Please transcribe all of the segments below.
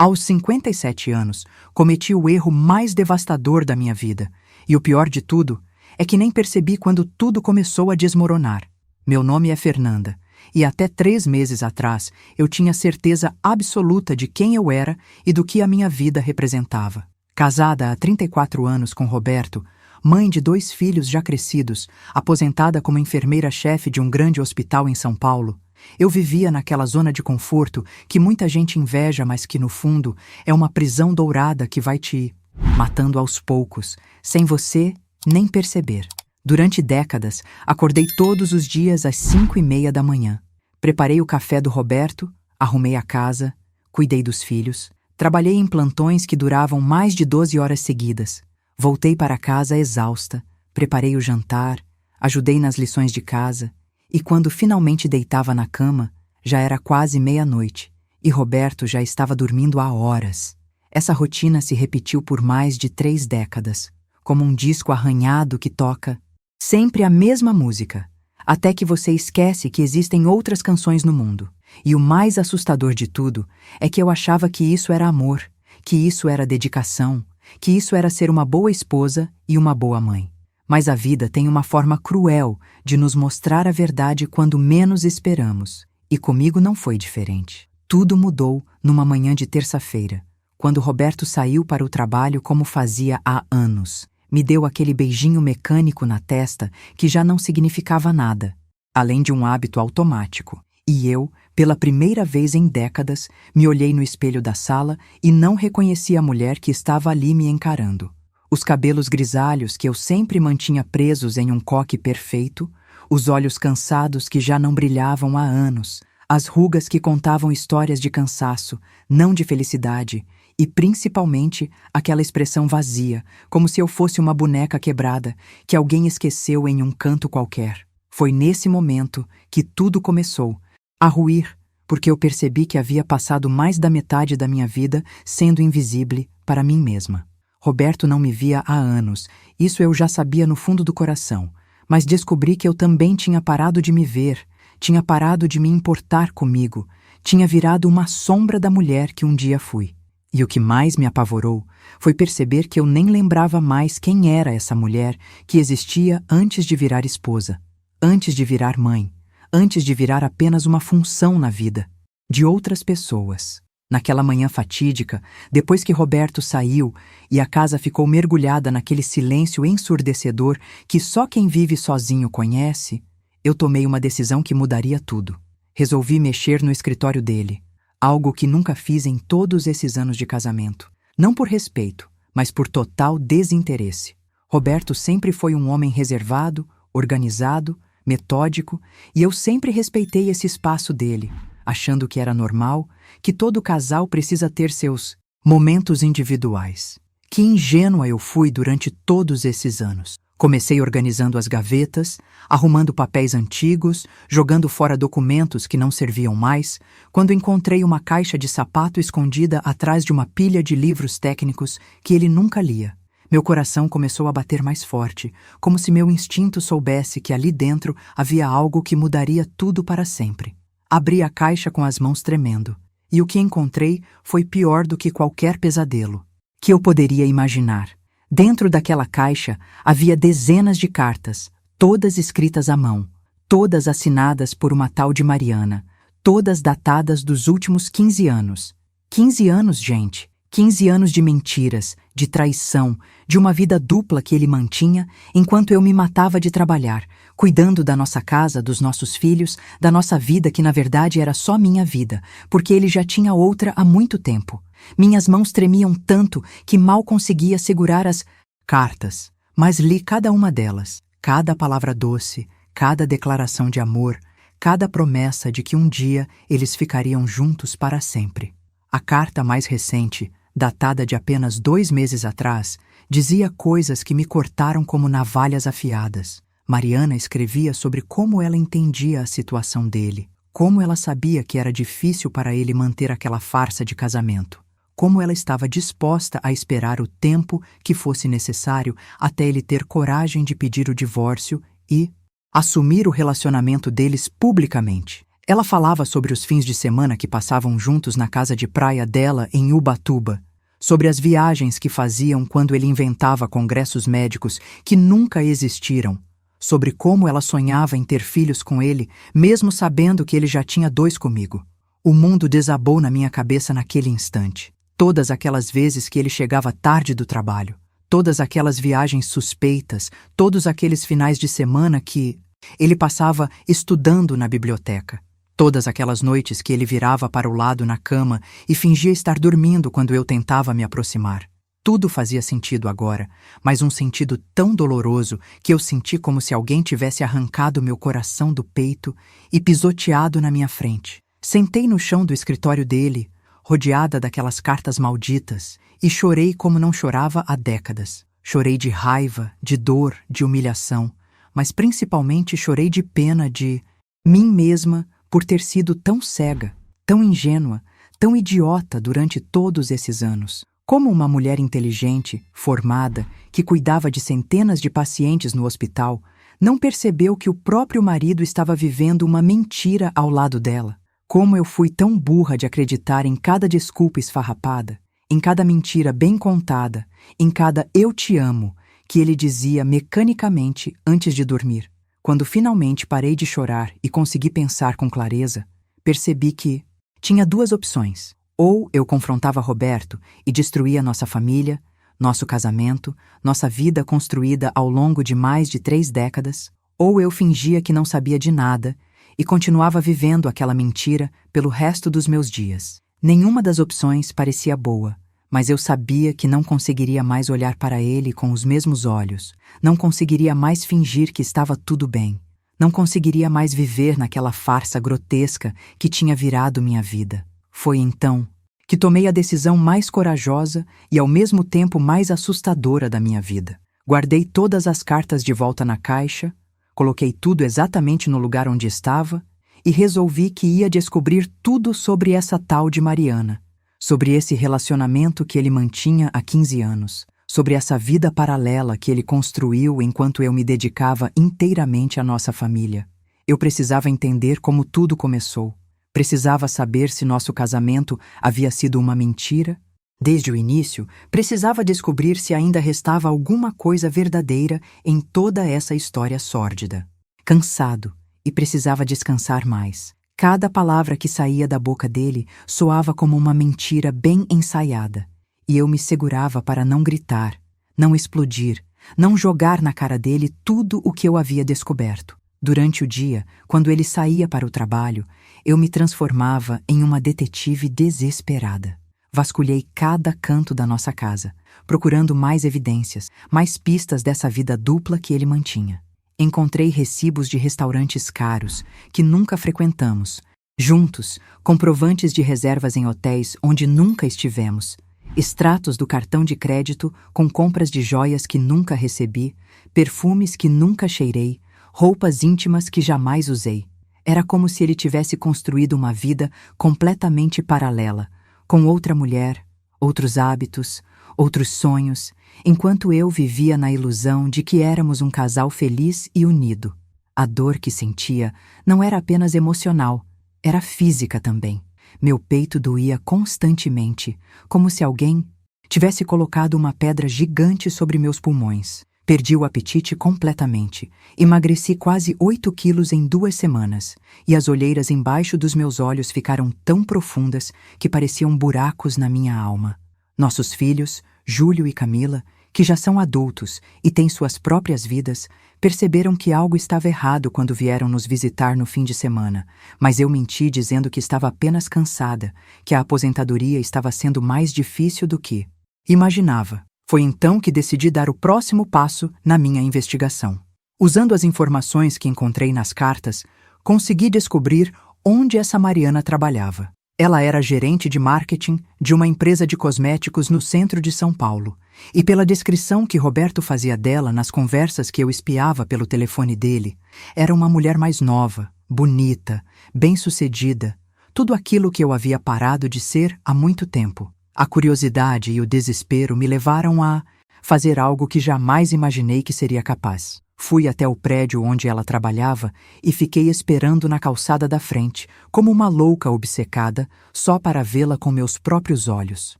Aos 57 anos, cometi o erro mais devastador da minha vida. E o pior de tudo é que nem percebi quando tudo começou a desmoronar. Meu nome é Fernanda, e até 3 meses atrás eu tinha certeza absoluta de quem eu era e do que a minha vida representava. Casada há 34 anos com Roberto, mãe de 2 filhos já crescidos, aposentada como enfermeira-chefe de um grande hospital em São Paulo, eu vivia naquela zona de conforto que muita gente inveja, mas que, no fundo, é uma prisão dourada que vai te matando aos poucos, sem você nem perceber. Durante décadas, acordei todos os dias às 5:30 da manhã. Preparei o café do Roberto, arrumei a casa, cuidei dos filhos, trabalhei em plantões que duravam mais de 12 horas seguidas. Voltei para casa exausta, preparei o jantar, ajudei nas lições de casa, e quando finalmente deitava na cama, já era quase meia-noite, e Roberto já estava dormindo há horas. Essa rotina se repetiu por mais de 3 décadas, como um disco arranhado que toca sempre a mesma música, até que você esquece que existem outras canções no mundo. E o mais assustador de tudo é que eu achava que isso era amor, que isso era dedicação, que isso era ser uma boa esposa e uma boa mãe. Mas a vida tem uma forma cruel de nos mostrar a verdade quando menos esperamos. E comigo não foi diferente. Tudo mudou numa manhã de terça-feira, quando Roberto saiu para o trabalho como fazia há anos. Me deu aquele beijinho mecânico na testa que já não significava nada, além de um hábito automático. E eu, pela primeira vez em décadas, me olhei no espelho da sala e não reconheci a mulher que estava ali me encarando. Os cabelos grisalhos que eu sempre mantinha presos em um coque perfeito, os olhos cansados que já não brilhavam há anos, as rugas que contavam histórias de cansaço, não de felicidade, e principalmente aquela expressão vazia, como se eu fosse uma boneca quebrada, que alguém esqueceu em um canto qualquer. Foi nesse momento que tudo começou a ruir, porque eu percebi que havia passado mais da metade da minha vida sendo invisível para mim mesma. Roberto não me via há anos, isso eu já sabia no fundo do coração, mas descobri que eu também tinha parado de me ver, tinha parado de me importar comigo, tinha virado uma sombra da mulher que um dia fui. E o que mais me apavorou foi perceber que eu nem lembrava mais quem era essa mulher que existia antes de virar esposa, antes de virar mãe, antes de virar apenas uma função na vida de outras pessoas. Naquela manhã fatídica, depois que Roberto saiu e a casa ficou mergulhada naquele silêncio ensurdecedor que só quem vive sozinho conhece, eu tomei uma decisão que mudaria tudo. Resolvi mexer no escritório dele, algo que nunca fiz em todos esses anos de casamento. Não por respeito, mas por total desinteresse. Roberto sempre foi um homem reservado, organizado, metódico, e eu sempre respeitei esse espaço dele, achando que era normal, que todo casal precisa ter seus momentos individuais. Que ingênua eu fui durante todos esses anos. Comecei organizando as gavetas, arrumando papéis antigos, jogando fora documentos que não serviam mais, quando encontrei uma caixa de sapato escondida atrás de uma pilha de livros técnicos que ele nunca lia. Meu coração começou a bater mais forte, como se meu instinto soubesse que ali dentro havia algo que mudaria tudo para sempre. Abri a caixa com as mãos tremendo, e o que encontrei foi pior do que qualquer pesadelo que eu poderia imaginar. Dentro daquela caixa havia dezenas de cartas, todas escritas à mão, todas assinadas por uma tal de Mariana, todas datadas dos últimos 15 anos. 15 anos, gente! 15 anos de mentiras, de traição, de uma vida dupla que ele mantinha enquanto eu me matava de trabalhar, cuidando da nossa casa, dos nossos filhos, da nossa vida que na verdade era só minha vida, porque ele já tinha outra há muito tempo. Minhas mãos tremiam tanto que mal conseguia segurar as cartas, mas li cada uma delas, cada palavra doce, cada declaração de amor, cada promessa de que um dia eles ficariam juntos para sempre. A carta mais recente, datada de apenas 2 meses atrás, dizia coisas que me cortaram como navalhas afiadas. Mariana escrevia sobre como ela entendia a situação dele, como ela sabia que era difícil para ele manter aquela farsa de casamento, como ela estava disposta a esperar o tempo que fosse necessário até ele ter coragem de pedir o divórcio e assumir o relacionamento deles publicamente. Ela falava sobre os fins de semana que passavam juntos na casa de praia dela em Ubatuba, sobre as viagens que faziam quando ele inventava congressos médicos que nunca existiram, sobre como ela sonhava em ter filhos com ele, mesmo sabendo que ele já tinha 2 comigo. O mundo desabou na minha cabeça naquele instante. Todas aquelas vezes que ele chegava tarde do trabalho, todas aquelas viagens suspeitas, todos aqueles finais de semana que ele passava estudando na biblioteca, todas aquelas noites que ele virava para o lado na cama e fingia estar dormindo quando eu tentava me aproximar. Tudo fazia sentido agora, mas um sentido tão doloroso que eu senti como se alguém tivesse arrancado meu coração do peito e pisoteado na minha frente. Sentei no chão do escritório dele, rodeada daquelas cartas malditas, e chorei como não chorava há décadas. Chorei de raiva, de dor, de humilhação, mas principalmente chorei de pena de mim mesma por ter sido tão cega, tão ingênua, tão idiota durante todos esses anos. Como uma mulher inteligente, formada, que cuidava de centenas de pacientes no hospital, não percebeu que o próprio marido estava vivendo uma mentira ao lado dela. Como eu fui tão burra de acreditar em cada desculpa esfarrapada, em cada mentira bem contada, em cada "eu te amo" que ele dizia mecanicamente antes de dormir. Quando finalmente parei de chorar e consegui pensar com clareza, percebi que tinha 2 opções. Ou eu confrontava Roberto e destruía nossa família, nosso casamento, nossa vida construída ao longo de mais de 3 décadas, ou eu fingia que não sabia de nada e continuava vivendo aquela mentira pelo resto dos meus dias. Nenhuma das opções parecia boa, mas eu sabia que não conseguiria mais olhar para ele com os mesmos olhos, não conseguiria mais fingir que estava tudo bem, não conseguiria mais viver naquela farsa grotesca que tinha virado minha vida. Foi então que tomei a decisão mais corajosa e ao mesmo tempo mais assustadora da minha vida. Guardei todas as cartas de volta na caixa, coloquei tudo exatamente no lugar onde estava e resolvi que ia descobrir tudo sobre essa tal de Mariana, sobre esse relacionamento que ele mantinha há 15 anos, sobre essa vida paralela que ele construiu enquanto eu me dedicava inteiramente à nossa família. Eu precisava entender como tudo começou. Precisava saber se nosso casamento havia sido uma mentira. Desde o início, precisava descobrir se ainda restava alguma coisa verdadeira em toda essa história sórdida. Cansado, e precisava descansar mais. Cada palavra que saía da boca dele soava como uma mentira bem ensaiada, e eu me segurava para não gritar, não explodir, não jogar na cara dele tudo o que eu havia descoberto. Durante o dia, quando ele saía para o trabalho, eu me transformava em uma detetive desesperada. Vasculhei cada canto da nossa casa, procurando mais evidências, mais pistas dessa vida dupla que ele mantinha. Encontrei recibos de restaurantes caros, que nunca frequentamos, juntos, comprovantes de reservas em hotéis onde nunca estivemos, extratos do cartão de crédito com compras de joias que nunca recebi, perfumes que nunca cheirei, roupas íntimas que jamais usei. Era como se ele tivesse construído uma vida completamente paralela, com outra mulher, outros hábitos, outros sonhos, enquanto eu vivia na ilusão de que éramos um casal feliz e unido. A dor que sentia não era apenas emocional, era física também. Meu peito doía constantemente, como se alguém tivesse colocado uma pedra gigante sobre meus pulmões. Perdi o apetite completamente. Emagreci quase 8 quilos em 2 semanas, e as olheiras embaixo dos meus olhos ficaram tão profundas que pareciam buracos na minha alma. Nossos filhos, Júlio e Camila, que já são adultos e têm suas próprias vidas, perceberam que algo estava errado quando vieram nos visitar no fim de semana, mas eu menti dizendo que estava apenas cansada, que a aposentadoria estava sendo mais difícil do que imaginava. Foi então que decidi dar o próximo passo na minha investigação. Usando as informações que encontrei nas cartas, consegui descobrir onde essa Mariana trabalhava. Ela era gerente de marketing de uma empresa de cosméticos no centro de São Paulo, e pela descrição que Roberto fazia dela nas conversas que eu espiava pelo telefone dele, era uma mulher mais nova, bonita, bem-sucedida, tudo aquilo que eu havia parado de ser há muito tempo. A curiosidade e o desespero me levaram a fazer algo que jamais imaginei que seria capaz. Fui até o prédio onde ela trabalhava e fiquei esperando na calçada da frente, como uma louca obcecada, só para vê-la com meus próprios olhos.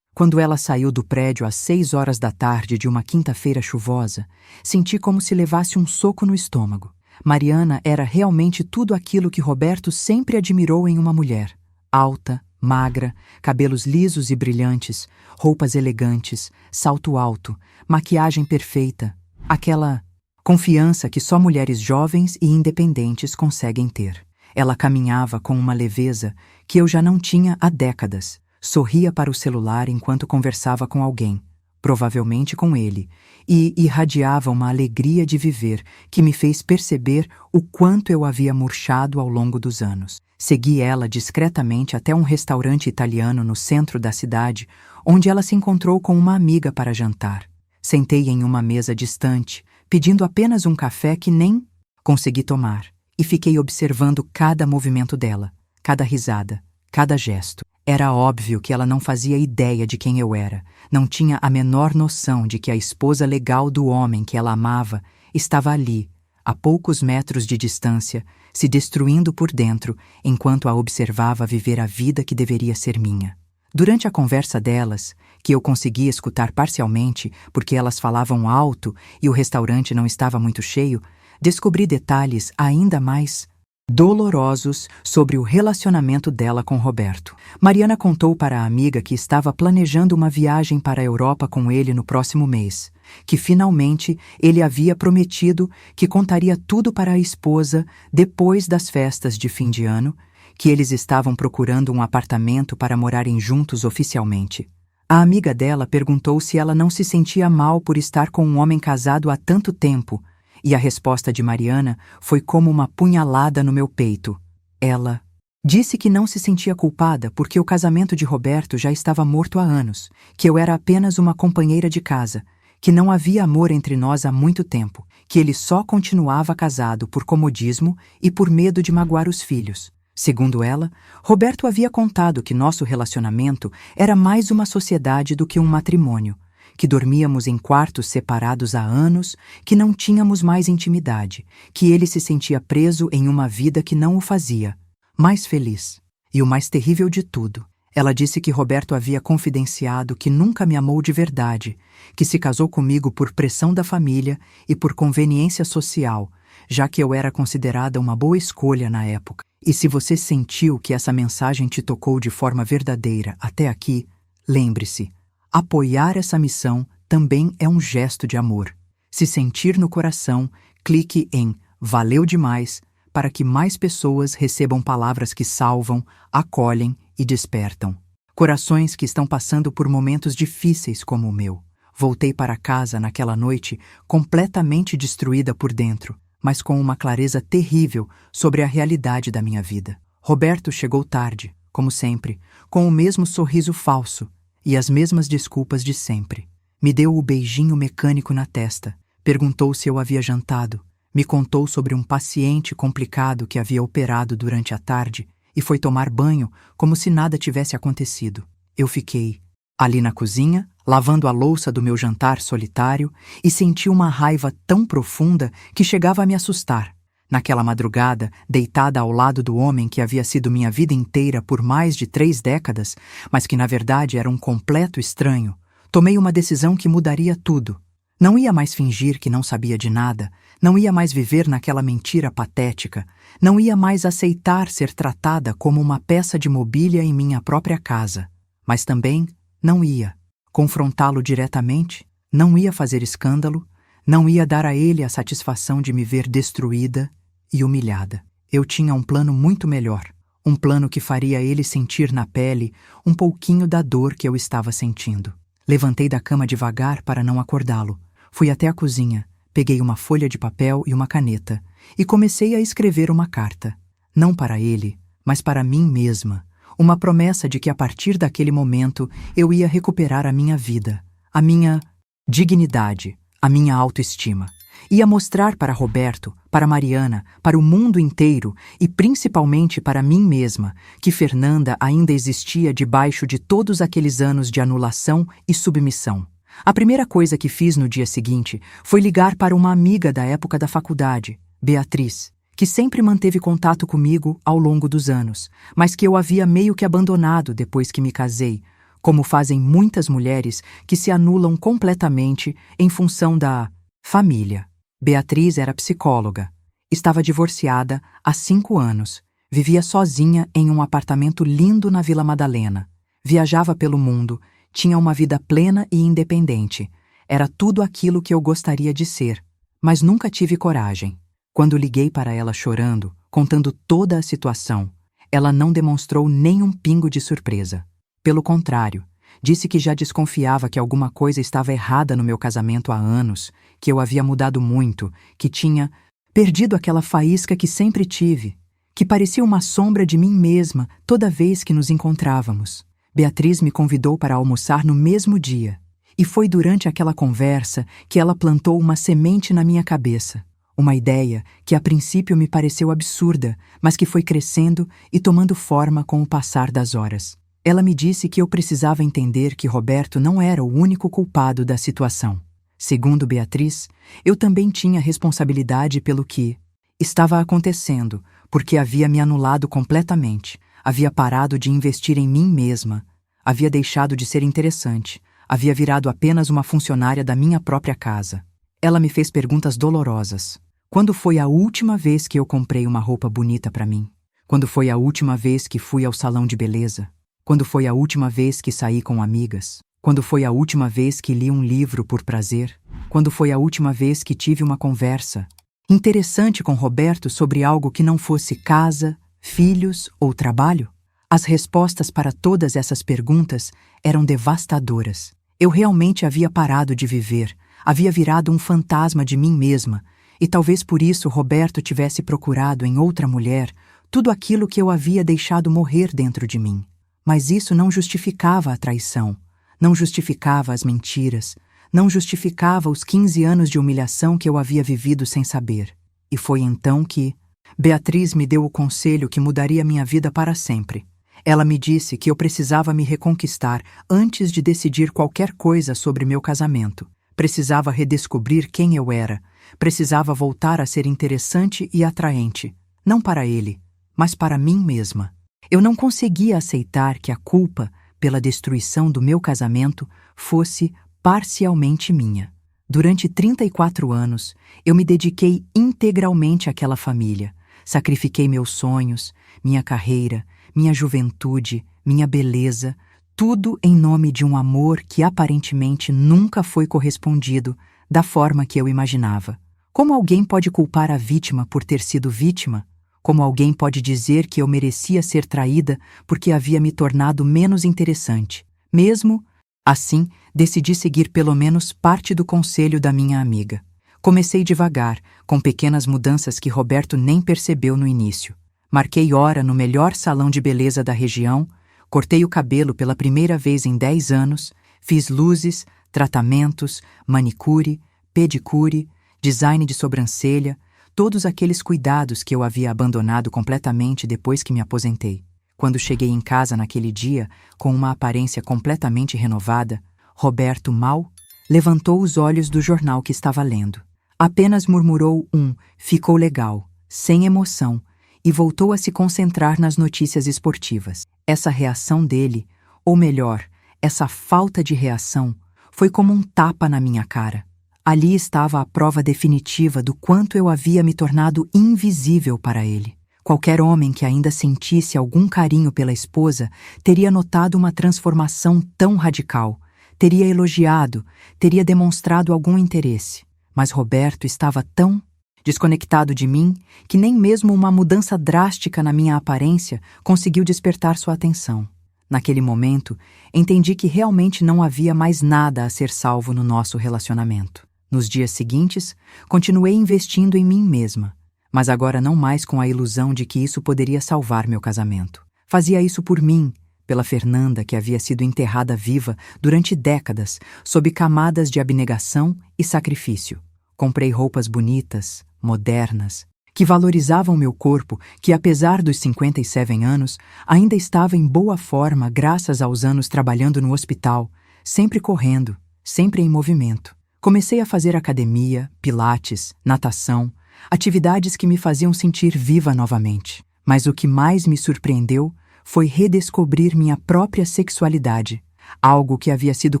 Quando ela saiu do prédio às 6 horas da tarde de uma quinta-feira chuvosa, senti como se levasse um soco no estômago. Mariana era realmente tudo aquilo que Roberto sempre admirou em uma mulher. Alta, magra, cabelos lisos e brilhantes, roupas elegantes, salto alto, maquiagem perfeita, aquela confiança que só mulheres jovens e independentes conseguem ter. Ela caminhava com uma leveza que eu já não tinha há décadas. Sorria para o celular enquanto conversava com alguém, provavelmente com ele, e irradiava uma alegria de viver que me fez perceber o quanto eu havia murchado ao longo dos anos. Segui ela discretamente até um restaurante italiano no centro da cidade, onde ela se encontrou com uma amiga para jantar. Sentei em uma mesa distante, pedindo apenas um café que nem consegui tomar, e fiquei observando cada movimento dela, cada risada, cada gesto. Era óbvio que ela não fazia ideia de quem eu era, não tinha a menor noção de que a esposa legal do homem que ela amava estava ali, a poucos metros de distância, se destruindo por dentro, enquanto a observava viver a vida que deveria ser minha. Durante a conversa delas, que eu conseguia escutar parcialmente porque elas falavam alto e o restaurante não estava muito cheio, descobri detalhes ainda mais dolorosos sobre o relacionamento dela com Roberto. Mariana contou para a amiga que estava planejando uma viagem para a Europa com ele no próximo mês, que finalmente ele havia prometido que contaria tudo para a esposa depois das festas de fim de ano, que eles estavam procurando um apartamento para morarem juntos oficialmente. A amiga dela perguntou se ela não se sentia mal por estar com um homem casado há tanto tempo, e a resposta de Mariana foi como uma punhalada no meu peito. Ela disse que não se sentia culpada porque o casamento de Roberto já estava morto há anos, que eu era apenas uma companheira de casa, que não havia amor entre nós há muito tempo, que ele só continuava casado por comodismo e por medo de magoar os filhos. Segundo ela, Roberto havia contado que nosso relacionamento era mais uma sociedade do que um matrimônio, que dormíamos em quartos separados há anos, que não tínhamos mais intimidade, que ele se sentia preso em uma vida que não o fazia mais feliz. E o mais terrível de tudo, ela disse que Roberto havia confidenciado que nunca me amou de verdade, que se casou comigo por pressão da família e por conveniência social, já que eu era considerada uma boa escolha na época. E se você sentiu que essa mensagem te tocou de forma verdadeira até aqui, lembre-se, apoiar essa missão também é um gesto de amor. Se sentir no coração, clique em Valeu demais para que mais pessoas recebam palavras que salvam, acolhem e despertam. Corações que estão passando por momentos difíceis como o meu. Voltei para casa naquela noite completamente destruída por dentro, mas com uma clareza terrível sobre a realidade da minha vida. Roberto chegou tarde, como sempre, com o mesmo sorriso falso e as mesmas desculpas de sempre. Me deu o beijinho mecânico na testa, perguntou se eu havia jantado, me contou sobre um paciente complicado que havia operado durante a tarde e foi tomar banho como se nada tivesse acontecido. Eu fiquei ali na cozinha, lavando a louça do meu jantar solitário, e senti uma raiva tão profunda que chegava a me assustar. Naquela madrugada, deitada ao lado do homem que havia sido minha vida inteira por mais de 3 décadas, mas que na verdade era um completo estranho, tomei uma decisão que mudaria tudo. Não ia mais fingir que não sabia de nada, não ia mais viver naquela mentira patética, não ia mais aceitar ser tratada como uma peça de mobília em minha própria casa, mas também não ia confrontá-lo diretamente, não ia fazer escândalo, não ia dar a ele a satisfação de me ver destruída e humilhada. Eu tinha um plano muito melhor, um plano que faria ele sentir na pele um pouquinho da dor que eu estava sentindo. Levantei da cama devagar para não acordá-lo. Fui até a cozinha, peguei uma folha de papel e uma caneta e comecei a escrever uma carta. Não para ele, mas para mim mesma. Uma promessa de que a partir daquele momento eu ia recuperar a minha vida, a minha dignidade, a minha autoestima. Ia mostrar para Roberto, para Mariana, para o mundo inteiro e principalmente para mim mesma que Fernanda ainda existia debaixo de todos aqueles anos de anulação e submissão. A primeira coisa que fiz no dia seguinte foi ligar para uma amiga da época da faculdade, Beatriz, que sempre manteve contato comigo ao longo dos anos, mas que eu havia meio que abandonado depois que me casei, como fazem muitas mulheres que se anulam completamente em função da família. Beatriz era psicóloga. Estava divorciada há 5 anos. Vivia sozinha em um apartamento lindo na Vila Madalena. Viajava pelo mundo, tinha uma vida plena e independente. Era tudo aquilo que eu gostaria de ser, mas nunca tive coragem. Quando liguei para ela chorando, contando toda a situação, ela não demonstrou nem um pingo de surpresa. Pelo contrário, disse que já desconfiava que alguma coisa estava errada no meu casamento há anos, que eu havia mudado muito, que tinha perdido aquela faísca que sempre tive, que parecia uma sombra de mim mesma toda vez que nos encontrávamos. Beatriz me convidou para almoçar no mesmo dia, e foi durante aquela conversa que ela plantou uma semente na minha cabeça. Uma ideia que a princípio me pareceu absurda, mas que foi crescendo e tomando forma com o passar das horas. Ela me disse que eu precisava entender que Roberto não era o único culpado da situação. Segundo Beatriz, eu também tinha responsabilidade pelo que estava acontecendo, porque havia me anulado completamente, havia parado de investir em mim mesma, havia deixado de ser interessante, havia virado apenas uma funcionária da minha própria casa. Ela me fez perguntas dolorosas. Quando foi a última vez que eu comprei uma roupa bonita para mim? Quando foi a última vez que fui ao salão de beleza? Quando foi a última vez que saí com amigas? Quando foi a última vez que li um livro por prazer? Quando foi a última vez que tive uma conversa interessante com Roberto sobre algo que não fosse casa, filhos ou trabalho? As respostas para todas essas perguntas eram devastadoras. Eu realmente havia parado de viver, havia virado um fantasma de mim mesma, e talvez por isso Roberto tivesse procurado em outra mulher tudo aquilo que eu havia deixado morrer dentro de mim. Mas isso não justificava a traição, não justificava as mentiras, não justificava os 15 anos de humilhação que eu havia vivido sem saber. E foi então que Beatriz me deu o conselho que mudaria minha vida para sempre. Ela me disse que eu precisava me reconquistar antes de decidir qualquer coisa sobre meu casamento. Precisava redescobrir quem eu era. Precisava voltar a ser interessante e atraente, não para ele, mas para mim mesma. Eu não conseguia aceitar que a culpa pela destruição do meu casamento fosse parcialmente minha. Durante 34 anos, eu me dediquei integralmente àquela família. Sacrifiquei meus sonhos, minha carreira, minha juventude, minha beleza, tudo em nome de um amor que aparentemente nunca foi correspondido da forma que eu imaginava. Como alguém pode culpar a vítima por ter sido vítima? Como alguém pode dizer que eu merecia ser traída porque havia me tornado menos interessante? Mesmo assim, decidi seguir pelo menos parte do conselho da minha amiga. Comecei devagar, com pequenas mudanças que Roberto nem percebeu no início. Marquei hora no melhor salão de beleza da região, cortei o cabelo pela primeira vez em 10 anos, fiz luzes, tratamentos, manicure, pedicure, design de sobrancelha, todos aqueles cuidados que eu havia abandonado completamente depois que me aposentei. Quando cheguei em casa naquele dia, com uma aparência completamente renovada, Roberto mal levantou os olhos do jornal que estava lendo. Apenas murmurou "ficou legal", sem emoção, e voltou a se concentrar nas notícias esportivas. Essa reação dele, ou melhor, essa falta de reação, foi como um tapa na minha cara. Ali estava a prova definitiva do quanto eu havia me tornado invisível para ele. Qualquer homem que ainda sentisse algum carinho pela esposa teria notado uma transformação tão radical, teria elogiado, teria demonstrado algum interesse. Mas Roberto estava tão desconectado de mim que nem mesmo uma mudança drástica na minha aparência conseguiu despertar sua atenção. Naquele momento, entendi que realmente não havia mais nada a ser salvo no nosso relacionamento. Nos dias seguintes, continuei investindo em mim mesma, mas agora não mais com a ilusão de que isso poderia salvar meu casamento. Fazia isso por mim, pela Fernanda, que havia sido enterrada viva durante décadas, sob camadas de abnegação e sacrifício. Comprei roupas bonitas, modernas, que valorizavam meu corpo, que apesar dos 57 anos, ainda estava em boa forma graças aos anos trabalhando no hospital, sempre correndo, sempre em movimento. Comecei a fazer academia, pilates, natação, atividades que me faziam sentir viva novamente. Mas o que mais me surpreendeu foi redescobrir minha própria sexualidade, algo que havia sido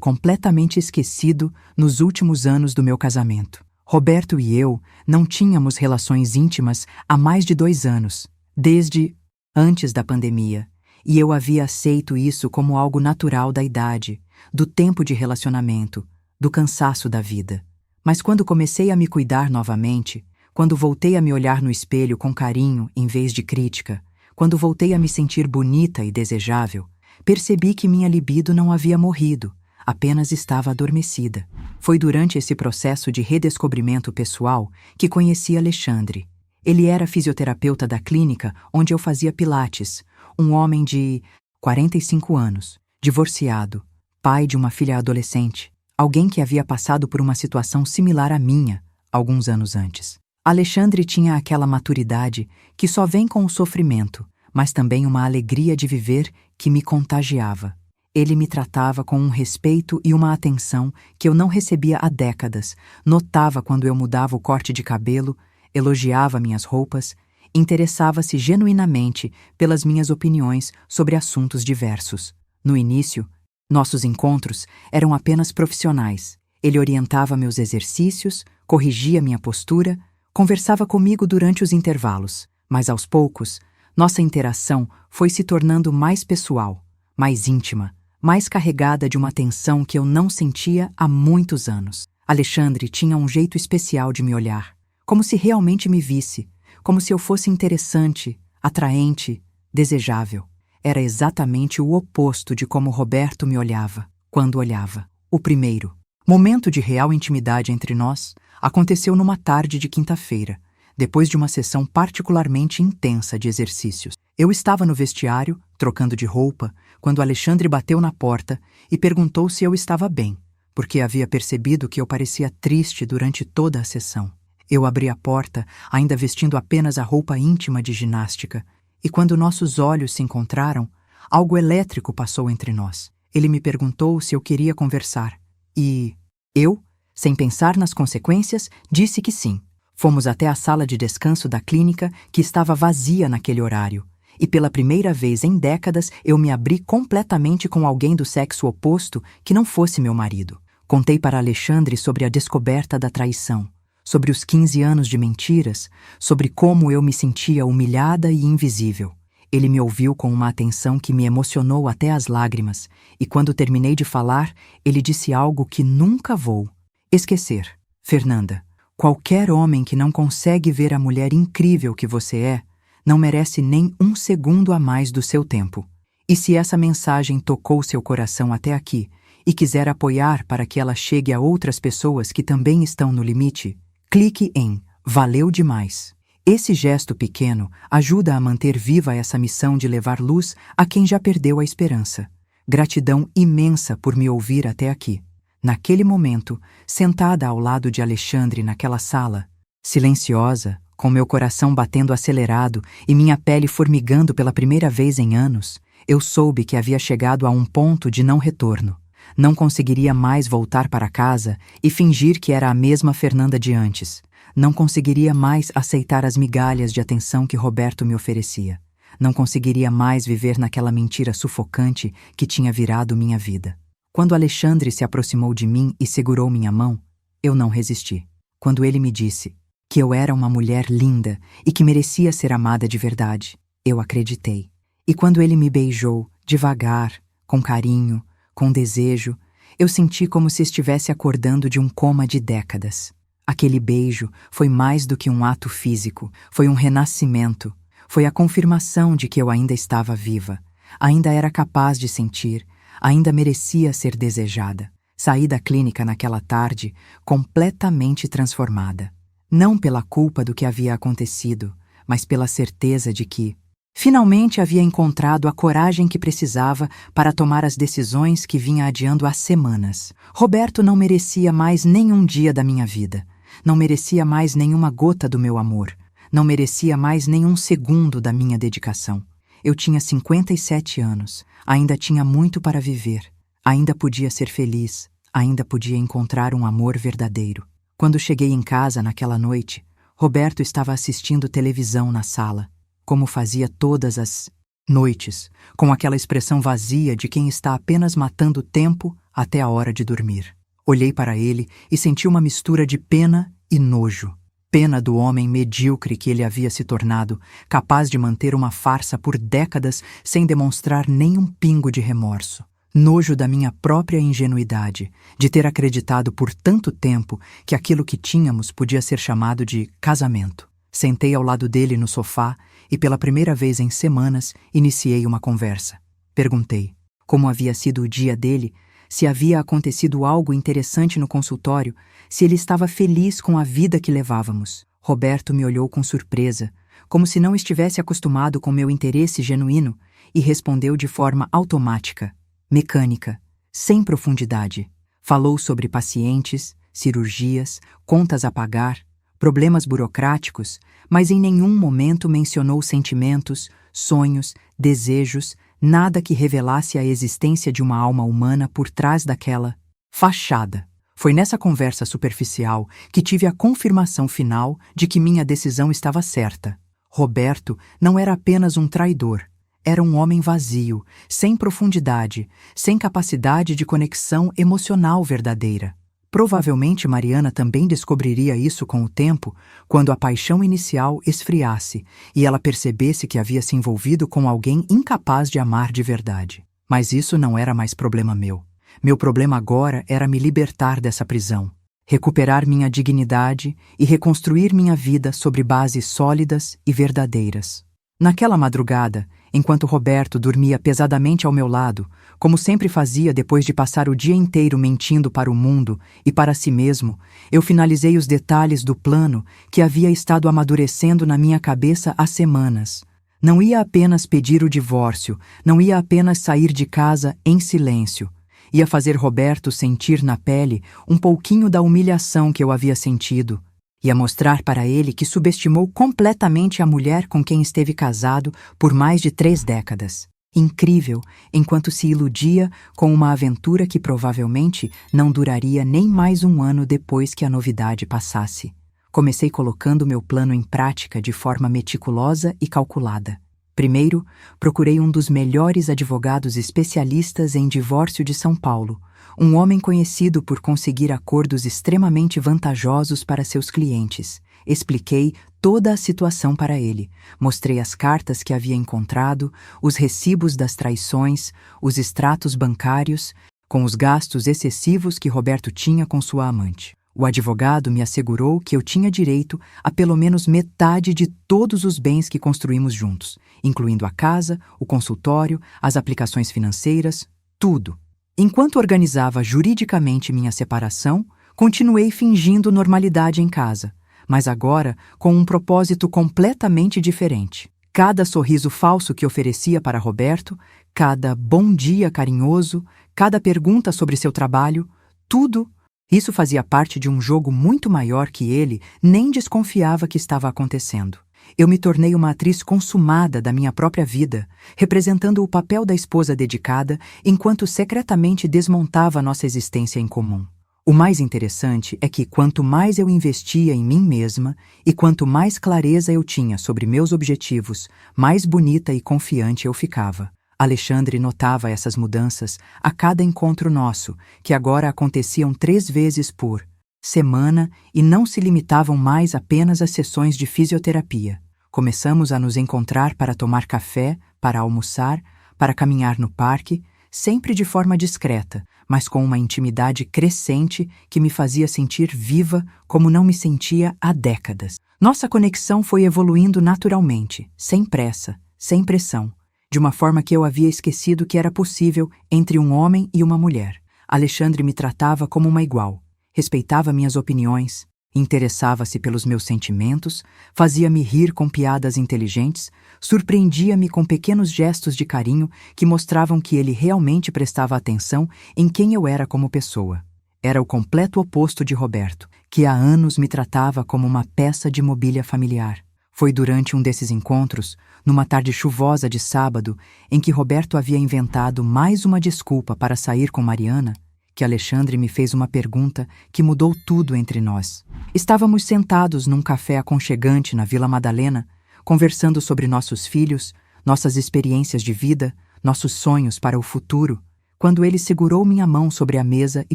completamente esquecido nos últimos anos do meu casamento. Roberto e eu não tínhamos relações íntimas há mais de 2 anos, desde antes da pandemia, e eu havia aceito isso como algo natural da idade, do tempo de relacionamento, do cansaço da vida. Mas quando comecei a me cuidar novamente, quando voltei a me olhar no espelho com carinho em vez de crítica, quando voltei a me sentir bonita e desejável, percebi que minha libido não havia morrido, apenas estava adormecida. Foi durante esse processo de redescobrimento pessoal que conheci Alexandre. Ele era fisioterapeuta da clínica onde eu fazia pilates, um homem de 45 anos, divorciado, pai de uma filha adolescente, alguém que havia passado por uma situação similar à minha, alguns anos antes. Alexandre tinha aquela maturidade que só vem com o sofrimento, mas também uma alegria de viver que me contagiava. Ele me tratava com um respeito e uma atenção que eu não recebia há décadas, notava quando eu mudava o corte de cabelo, elogiava minhas roupas, interessava-se genuinamente pelas minhas opiniões sobre assuntos diversos. No início, nossos encontros eram apenas profissionais. Ele orientava meus exercícios, corrigia minha postura, conversava comigo durante os intervalos, mas aos poucos, nossa interação foi se tornando mais pessoal, mais íntima, mais carregada de uma tensão que eu não sentia há muitos anos. Alexandre tinha um jeito especial de me olhar, como se realmente me visse, como se eu fosse interessante, atraente, desejável. Era exatamente o oposto de como Roberto me olhava, quando olhava. O primeiro momento de real intimidade entre nós aconteceu numa tarde de quinta-feira, depois de uma sessão particularmente intensa de exercícios. Eu estava no vestiário, trocando de roupa, quando Alexandre bateu na porta e perguntou se eu estava bem, porque havia percebido que eu parecia triste durante toda a sessão. Eu abri a porta, ainda vestindo apenas a roupa íntima de ginástica, e quando nossos olhos se encontraram, algo elétrico passou entre nós. Ele me perguntou se eu queria conversar, e eu, sem pensar nas consequências, disse que sim. Fomos até a sala de descanso da clínica, que estava vazia naquele horário, e pela primeira vez em décadas eu me abri completamente com alguém do sexo oposto que não fosse meu marido. Contei para Alexandre sobre a descoberta da traição, sobre os 15 anos de mentiras, sobre como eu me sentia humilhada e invisível. Ele me ouviu com uma atenção que me emocionou até as lágrimas, e quando terminei de falar, ele disse algo que nunca vou esquecer. Fernanda, qualquer homem que não consegue ver a mulher incrível que você é, não merece nem um segundo a mais do seu tempo. E se essa mensagem tocou seu coração até aqui, e quiser apoiar para que ela chegue a outras pessoas que também estão no limite, clique em Valeu demais. Esse gesto pequeno ajuda a manter viva essa missão de levar luz a quem já perdeu a esperança. Gratidão imensa por me ouvir até aqui. Naquele momento, sentada ao lado de Alexandre naquela sala, silenciosa, com meu coração batendo acelerado e minha pele formigando pela primeira vez em anos, eu soube que havia chegado a um ponto de não retorno. Não conseguiria mais voltar para casa e fingir que era a mesma Fernanda de antes. Não conseguiria mais aceitar as migalhas de atenção que Roberto me oferecia. Não conseguiria mais viver naquela mentira sufocante que tinha virado minha vida. Quando Alexandre se aproximou de mim e segurou minha mão, eu não resisti. Quando ele me disse que eu era uma mulher linda e que merecia ser amada de verdade, eu acreditei. E quando ele me beijou, devagar, com carinho, com desejo, eu senti como se estivesse acordando de um coma de décadas. Aquele beijo foi mais do que um ato físico, foi um renascimento, foi a confirmação de que eu ainda estava viva, ainda era capaz de sentir, ainda merecia ser desejada. Saí da clínica naquela tarde completamente transformada. Não pela culpa do que havia acontecido, mas pela certeza de que, finalmente havia encontrado a coragem que precisava para tomar as decisões que vinha adiando há semanas. Roberto não merecia mais nenhum dia da minha vida. Não merecia mais nenhuma gota do meu amor. Não merecia mais nenhum segundo da minha dedicação. Eu tinha 57 anos. Ainda tinha muito para viver. Ainda podia ser feliz. ainda podia encontrar um amor verdadeiro. Quando cheguei em casa naquela noite, Roberto estava assistindo televisão na sala, como fazia todas as noites, com aquela expressão vazia de quem está apenas matando tempo até a hora de dormir. Olhei para ele e senti uma mistura de pena e nojo. Pena do homem medíocre que ele havia se tornado, capaz de manter uma farsa por décadas sem demonstrar nem um pingo de remorso. Nojo da minha própria ingenuidade, de ter acreditado por tanto tempo que aquilo que tínhamos podia ser chamado de casamento. Sentei ao lado dele no sofá e pela primeira vez em semanas iniciei uma conversa. Perguntei como havia sido o dia dele, se havia acontecido algo interessante no consultório, se ele estava feliz com a vida que levávamos. Roberto me olhou com surpresa, como se não estivesse acostumado com meu interesse genuíno, e respondeu de forma automática, mecânica, sem profundidade. Falou sobre pacientes, cirurgias, contas a pagar, problemas burocráticos, mas em nenhum momento mencionou sentimentos, sonhos, desejos, nada que revelasse a existência de uma alma humana por trás daquela fachada. Foi nessa conversa superficial que tive a confirmação final de que minha decisão estava certa. Roberto não era apenas um traidor. Era um homem vazio, sem profundidade, sem capacidade de conexão emocional verdadeira. Provavelmente Mariana também descobriria isso com o tempo, quando a paixão inicial esfriasse e ela percebesse que havia se envolvido com alguém incapaz de amar de verdade. Mas isso não era mais problema meu. Meu problema agora era me libertar dessa prisão, recuperar minha dignidade e reconstruir minha vida sobre bases sólidas e verdadeiras. Naquela madrugada, enquanto Roberto dormia pesadamente ao meu lado, como sempre fazia depois de passar o dia inteiro mentindo para o mundo e para si mesmo, eu finalizei os detalhes do plano que havia estado amadurecendo na minha cabeça há semanas. Não ia apenas pedir o divórcio, não ia apenas sair de casa em silêncio. Ia fazer Roberto sentir na pele um pouquinho da humilhação que eu havia sentido. Ia mostrar para ele que subestimou completamente a mulher com quem esteve casado por mais de 3 décadas. Incrível, enquanto se iludia com uma aventura que provavelmente não duraria nem mais um ano depois que a novidade passasse. Comecei colocando meu plano em prática de forma meticulosa e calculada. Primeiro, procurei um dos melhores advogados especialistas em divórcio de São Paulo, um homem conhecido por conseguir acordos extremamente vantajosos para seus clientes. Expliquei toda a situação para ele, mostrei as cartas que havia encontrado, os recibos das traições, os extratos bancários, com os gastos excessivos que Roberto tinha com sua amante. O advogado me assegurou que eu tinha direito a pelo menos metade de todos os bens que construímos juntos, incluindo a casa, o consultório, as aplicações financeiras, tudo. Enquanto organizava juridicamente minha separação, continuei fingindo normalidade em casa, mas agora com um propósito completamente diferente. Cada sorriso falso que oferecia para Roberto, cada bom dia carinhoso, cada pergunta sobre seu trabalho, tudo. Isso fazia parte de um jogo muito maior que ele nem desconfiava que estava acontecendo. Eu me tornei uma atriz consumada da minha própria vida, representando o papel da esposa dedicada enquanto secretamente desmontava nossa existência em comum. O mais interessante é que quanto mais eu investia em mim mesma e quanto mais clareza eu tinha sobre meus objetivos, mais bonita e confiante eu ficava. Alexandre notava essas mudanças a cada encontro nosso, que agora aconteciam 3 vezes por semana e não se limitavam mais apenas às sessões de fisioterapia. Começamos a nos encontrar para tomar café, para almoçar, para caminhar no parque, sempre de forma discreta, mas com uma intimidade crescente que me fazia sentir viva como não me sentia há décadas. Nossa conexão foi evoluindo naturalmente, sem pressa, sem pressão, de uma forma que eu havia esquecido que era possível entre um homem e uma mulher. Alexandre me tratava como uma igual, respeitava minhas opiniões, interessava-se pelos meus sentimentos, fazia-me rir com piadas inteligentes, surpreendia-me com pequenos gestos de carinho que mostravam que ele realmente prestava atenção em quem eu era como pessoa. Era o completo oposto de Roberto, que há anos me tratava como uma peça de mobília familiar. Foi durante um desses encontros, numa tarde chuvosa de sábado, em que Roberto havia inventado mais uma desculpa para sair com Mariana, que Alexandre me fez uma pergunta que mudou tudo entre nós. Estávamos sentados num café aconchegante na Vila Madalena, conversando sobre nossos filhos, nossas experiências de vida, nossos sonhos para o futuro, quando ele segurou minha mão sobre a mesa e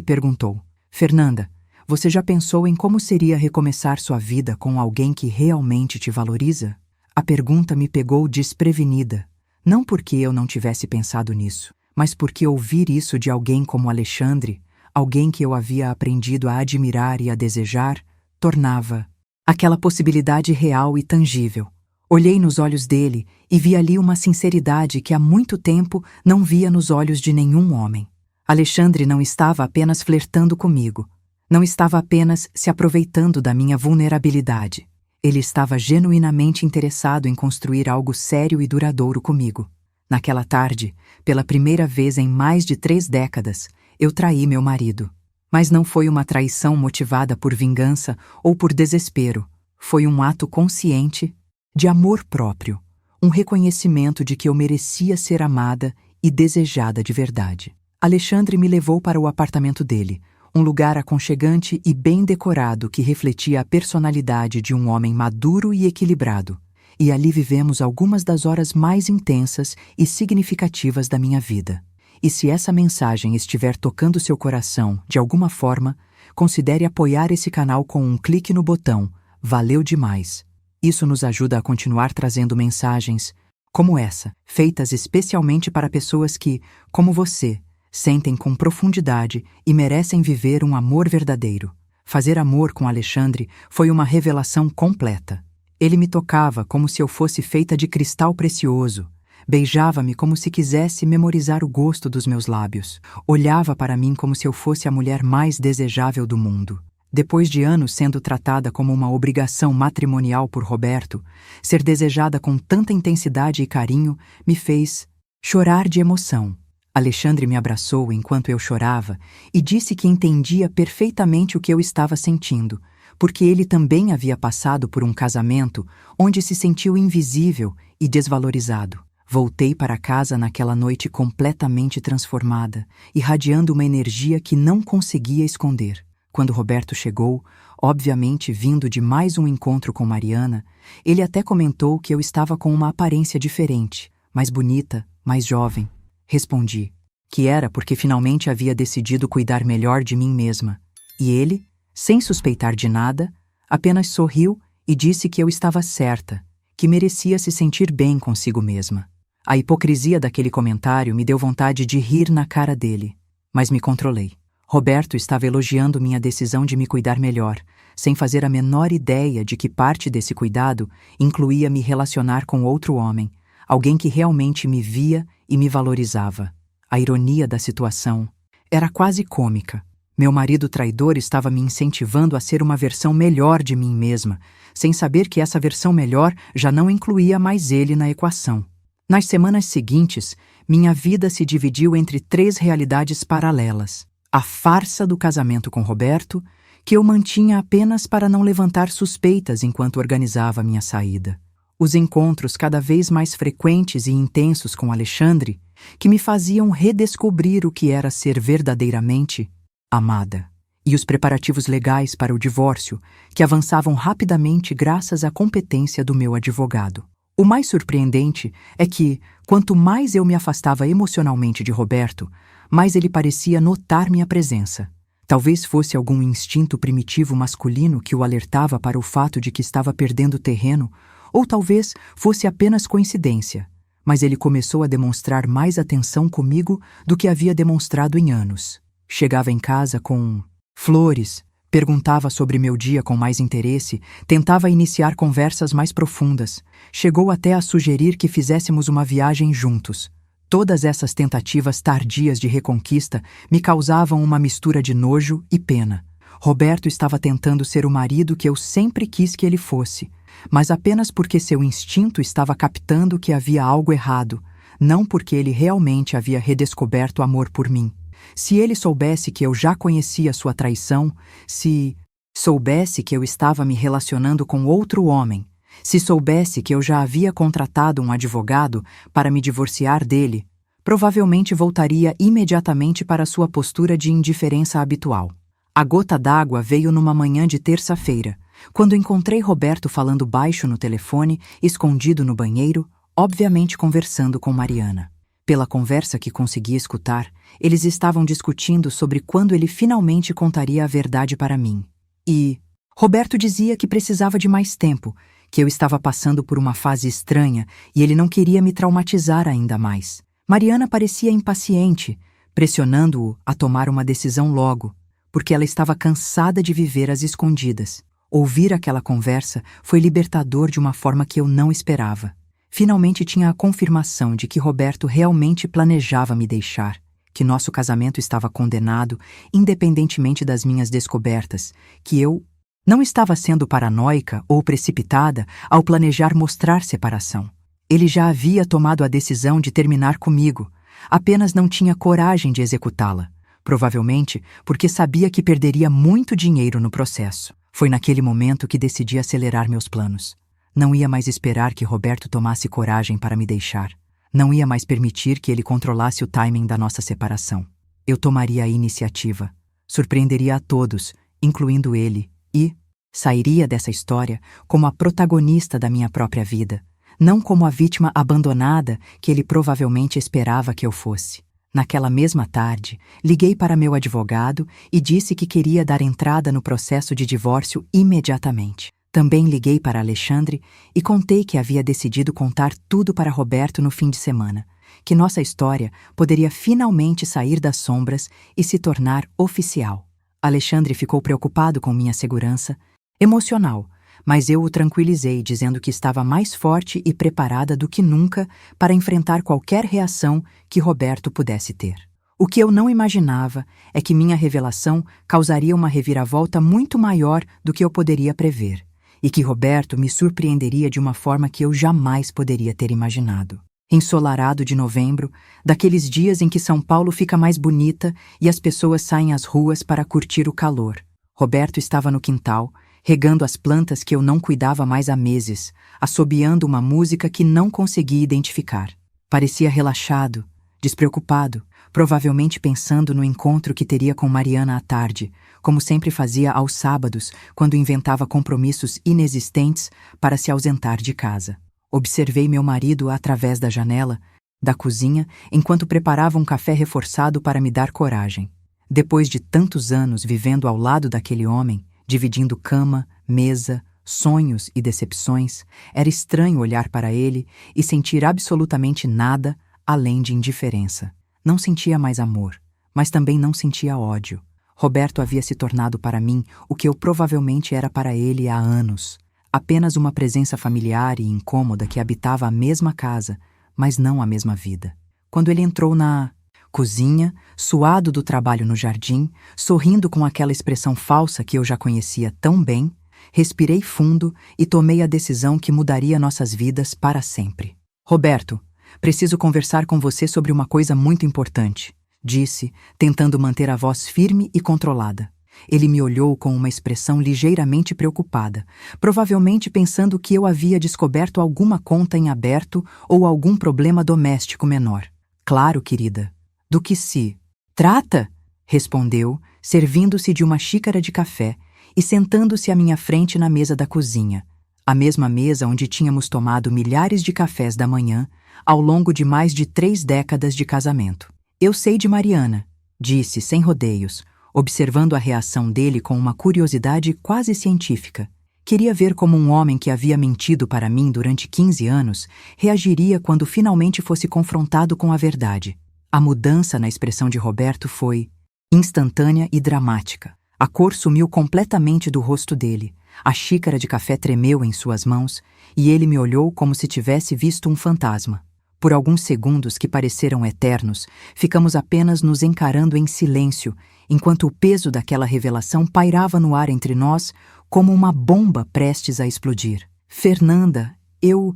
perguntou: Fernanda, você já pensou em como seria recomeçar sua vida com alguém que realmente te valoriza? A pergunta me pegou desprevenida, não porque eu não tivesse pensado nisso, mas porque ouvir isso de alguém como Alexandre, alguém que eu havia aprendido a admirar e a desejar, tornava aquela possibilidade real e tangível. Olhei nos olhos dele e vi ali uma sinceridade que há muito tempo não via nos olhos de nenhum homem. Alexandre não estava apenas flertando comigo, não estava apenas se aproveitando da minha vulnerabilidade. Ele estava genuinamente interessado em construir algo sério e duradouro comigo. Naquela tarde, pela primeira vez em mais de 3 décadas, eu traí meu marido. Mas não foi uma traição motivada por vingança ou por desespero. Foi um ato consciente de amor próprio, um reconhecimento de que eu merecia ser amada e desejada de verdade. Alexandre me levou para o apartamento dele, um lugar aconchegante e bem decorado que refletia a personalidade de um homem maduro e equilibrado. E ali vivemos algumas das horas mais intensas e significativas da minha vida. E se essa mensagem estiver tocando seu coração de alguma forma, considere apoiar esse canal com um clique no botão "Valeu demais". Isso nos ajuda a continuar trazendo mensagens como essa, feitas especialmente para pessoas que, como você, sentem com profundidade e merecem viver um amor verdadeiro. Fazer amor com Alexandre foi uma revelação completa. Ele me tocava como se eu fosse feita de cristal precioso, beijava-me como se quisesse memorizar o gosto dos meus lábios, olhava para mim como se eu fosse a mulher mais desejável do mundo. Depois de anos sendo tratada como uma obrigação matrimonial por Roberto, ser desejada com tanta intensidade e carinho me fez chorar de emoção. Alexandre me abraçou enquanto eu chorava e disse que entendia perfeitamente o que eu estava sentindo, porque ele também havia passado por um casamento onde se sentiu invisível e desvalorizado. Voltei para casa naquela noite completamente transformada, irradiando uma energia que não conseguia esconder. Quando Roberto chegou, obviamente vindo de mais um encontro com Mariana, ele até comentou que eu estava com uma aparência diferente, mais bonita, mais jovem. Respondi que era porque finalmente havia decidido cuidar melhor de mim mesma. E ele, sem suspeitar de nada, apenas sorriu e disse que eu estava certa, que merecia se sentir bem consigo mesma. A hipocrisia daquele comentário me deu vontade de rir na cara dele, mas me controlei. Roberto estava elogiando minha decisão de me cuidar melhor, sem fazer a menor ideia de que parte desse cuidado incluía me relacionar com outro homem, alguém que realmente me via e me valorizava. A ironia da situação era quase cômica. Meu marido traidor estava me incentivando a ser uma versão melhor de mim mesma, sem saber que essa versão melhor já não incluía mais ele na equação. Nas semanas seguintes, minha vida se dividiu entre 3 realidades paralelas. A farsa do casamento com Roberto, que eu mantinha apenas para não levantar suspeitas enquanto organizava minha saída. Os encontros cada vez mais frequentes e intensos com Alexandre, que me faziam redescobrir o que era ser verdadeiramente amada. E os preparativos legais para o divórcio, que avançavam rapidamente graças à competência do meu advogado. O mais surpreendente é que, quanto mais eu me afastava emocionalmente de Roberto, mais ele parecia notar minha presença. Talvez fosse algum instinto primitivo masculino que o alertava para o fato de que estava perdendo terreno, ou talvez fosse apenas coincidência, mas ele começou a demonstrar mais atenção comigo do que havia demonstrado em anos. Chegava em casa com flores, perguntava sobre meu dia com mais interesse, tentava iniciar conversas mais profundas, chegou até a sugerir que fizéssemos uma viagem juntos. Todas essas tentativas tardias de reconquista me causavam uma mistura de nojo e pena. Roberto estava tentando ser o marido que eu sempre quis que ele fosse, mas apenas porque seu instinto estava captando que havia algo errado, não porque ele realmente havia redescoberto amor por mim. Se ele soubesse que eu já conhecia sua traição, se soubesse que eu estava me relacionando com outro homem, se soubesse que eu já havia contratado um advogado para me divorciar dele, provavelmente voltaria imediatamente para sua postura de indiferença habitual. A gota d'água veio numa manhã de terça-feira, quando encontrei Roberto falando baixo no telefone, escondido no banheiro, obviamente conversando com Mariana. Pela conversa que consegui escutar, eles estavam discutindo sobre quando ele finalmente contaria a verdade para mim. E Roberto dizia que precisava de mais tempo, que eu estava passando por uma fase estranha e ele não queria me traumatizar ainda mais. Mariana parecia impaciente, pressionando-o a tomar uma decisão logo, porque ela estava cansada de viver às escondidas. Ouvir aquela conversa foi libertador de uma forma que eu não esperava. Finalmente tinha a confirmação de que Roberto realmente planejava me deixar, que nosso casamento estava condenado, independentemente das minhas descobertas, que eu não estava sendo paranoica ou precipitada ao planejar mostrar separação. Ele já havia tomado a decisão de terminar comigo, apenas não tinha coragem de executá-la, provavelmente porque sabia que perderia muito dinheiro no processo. Foi naquele momento que decidi acelerar meus planos. Não ia mais esperar que Roberto tomasse coragem para me deixar. Não ia mais permitir que ele controlasse o timing da nossa separação. Eu tomaria a iniciativa, surpreenderia a todos, incluindo ele, e sairia dessa história como a protagonista da minha própria vida, não como a vítima abandonada que ele provavelmente esperava que eu fosse. Naquela mesma tarde, liguei para meu advogado e disse que queria dar entrada no processo de divórcio imediatamente. Também liguei para Alexandre e contei que havia decidido contar tudo para Roberto no fim de semana, que nossa história poderia finalmente sair das sombras e se tornar oficial. Alexandre ficou preocupado com minha segurança emocional, mas eu o tranquilizei dizendo que estava mais forte e preparada do que nunca para enfrentar qualquer reação que Roberto pudesse ter. O que eu não imaginava é que minha revelação causaria uma reviravolta muito maior do que eu poderia prever, e que Roberto me surpreenderia de uma forma que eu jamais poderia ter imaginado. Ensolarado de novembro, daqueles dias em que São Paulo fica mais bonita e as pessoas saem às ruas para curtir o calor, Roberto estava no quintal, regando as plantas que eu não cuidava mais há meses, assobiando uma música que não conseguia identificar. Parecia relaxado, despreocupado, provavelmente pensando no encontro que teria com Mariana à tarde, como sempre fazia aos sábados, quando inventava compromissos inexistentes para se ausentar de casa. Observei meu marido através da janela da cozinha enquanto preparava um café reforçado para me dar coragem. Depois de tantos anos vivendo ao lado daquele homem, dividindo cama, mesa, sonhos e decepções, era estranho olhar para ele e sentir absolutamente nada além de indiferença. Não sentia mais amor, mas também não sentia ódio. Roberto havia se tornado para mim o que eu provavelmente era para ele há anos. Apenas uma presença familiar e incômoda que habitava a mesma casa, mas não a mesma vida. Quando ele entrou na cozinha, suado do trabalho no jardim, sorrindo com aquela expressão falsa que eu já conhecia tão bem, respirei fundo e tomei a decisão que mudaria nossas vidas para sempre. Roberto, preciso conversar com você sobre uma coisa muito importante, disse, tentando manter a voz firme e controlada. Ele me olhou com uma expressão ligeiramente preocupada, provavelmente pensando que eu havia descoberto alguma conta em aberto ou algum problema doméstico menor. Claro, querida. Do que se trata? Respondeu, servindo-se de uma xícara de café e sentando-se à minha frente na mesa da cozinha, a mesma mesa onde tínhamos tomado milhares de cafés da manhã ao longo de mais de 3 décadas de casamento. Eu sei de Mariana, disse sem rodeios, observando a reação dele com uma curiosidade quase científica. Queria ver como um homem que havia mentido para mim durante 15 anos reagiria quando finalmente fosse confrontado com a verdade. A mudança na expressão de Roberto foi instantânea e dramática. A cor sumiu completamente do rosto dele, a xícara de café tremeu em suas mãos e ele me olhou como se tivesse visto um fantasma. Por alguns segundos que pareceram eternos, ficamos apenas nos encarando em silêncio, enquanto o peso daquela revelação pairava no ar entre nós como uma bomba prestes a explodir. Fernanda, eu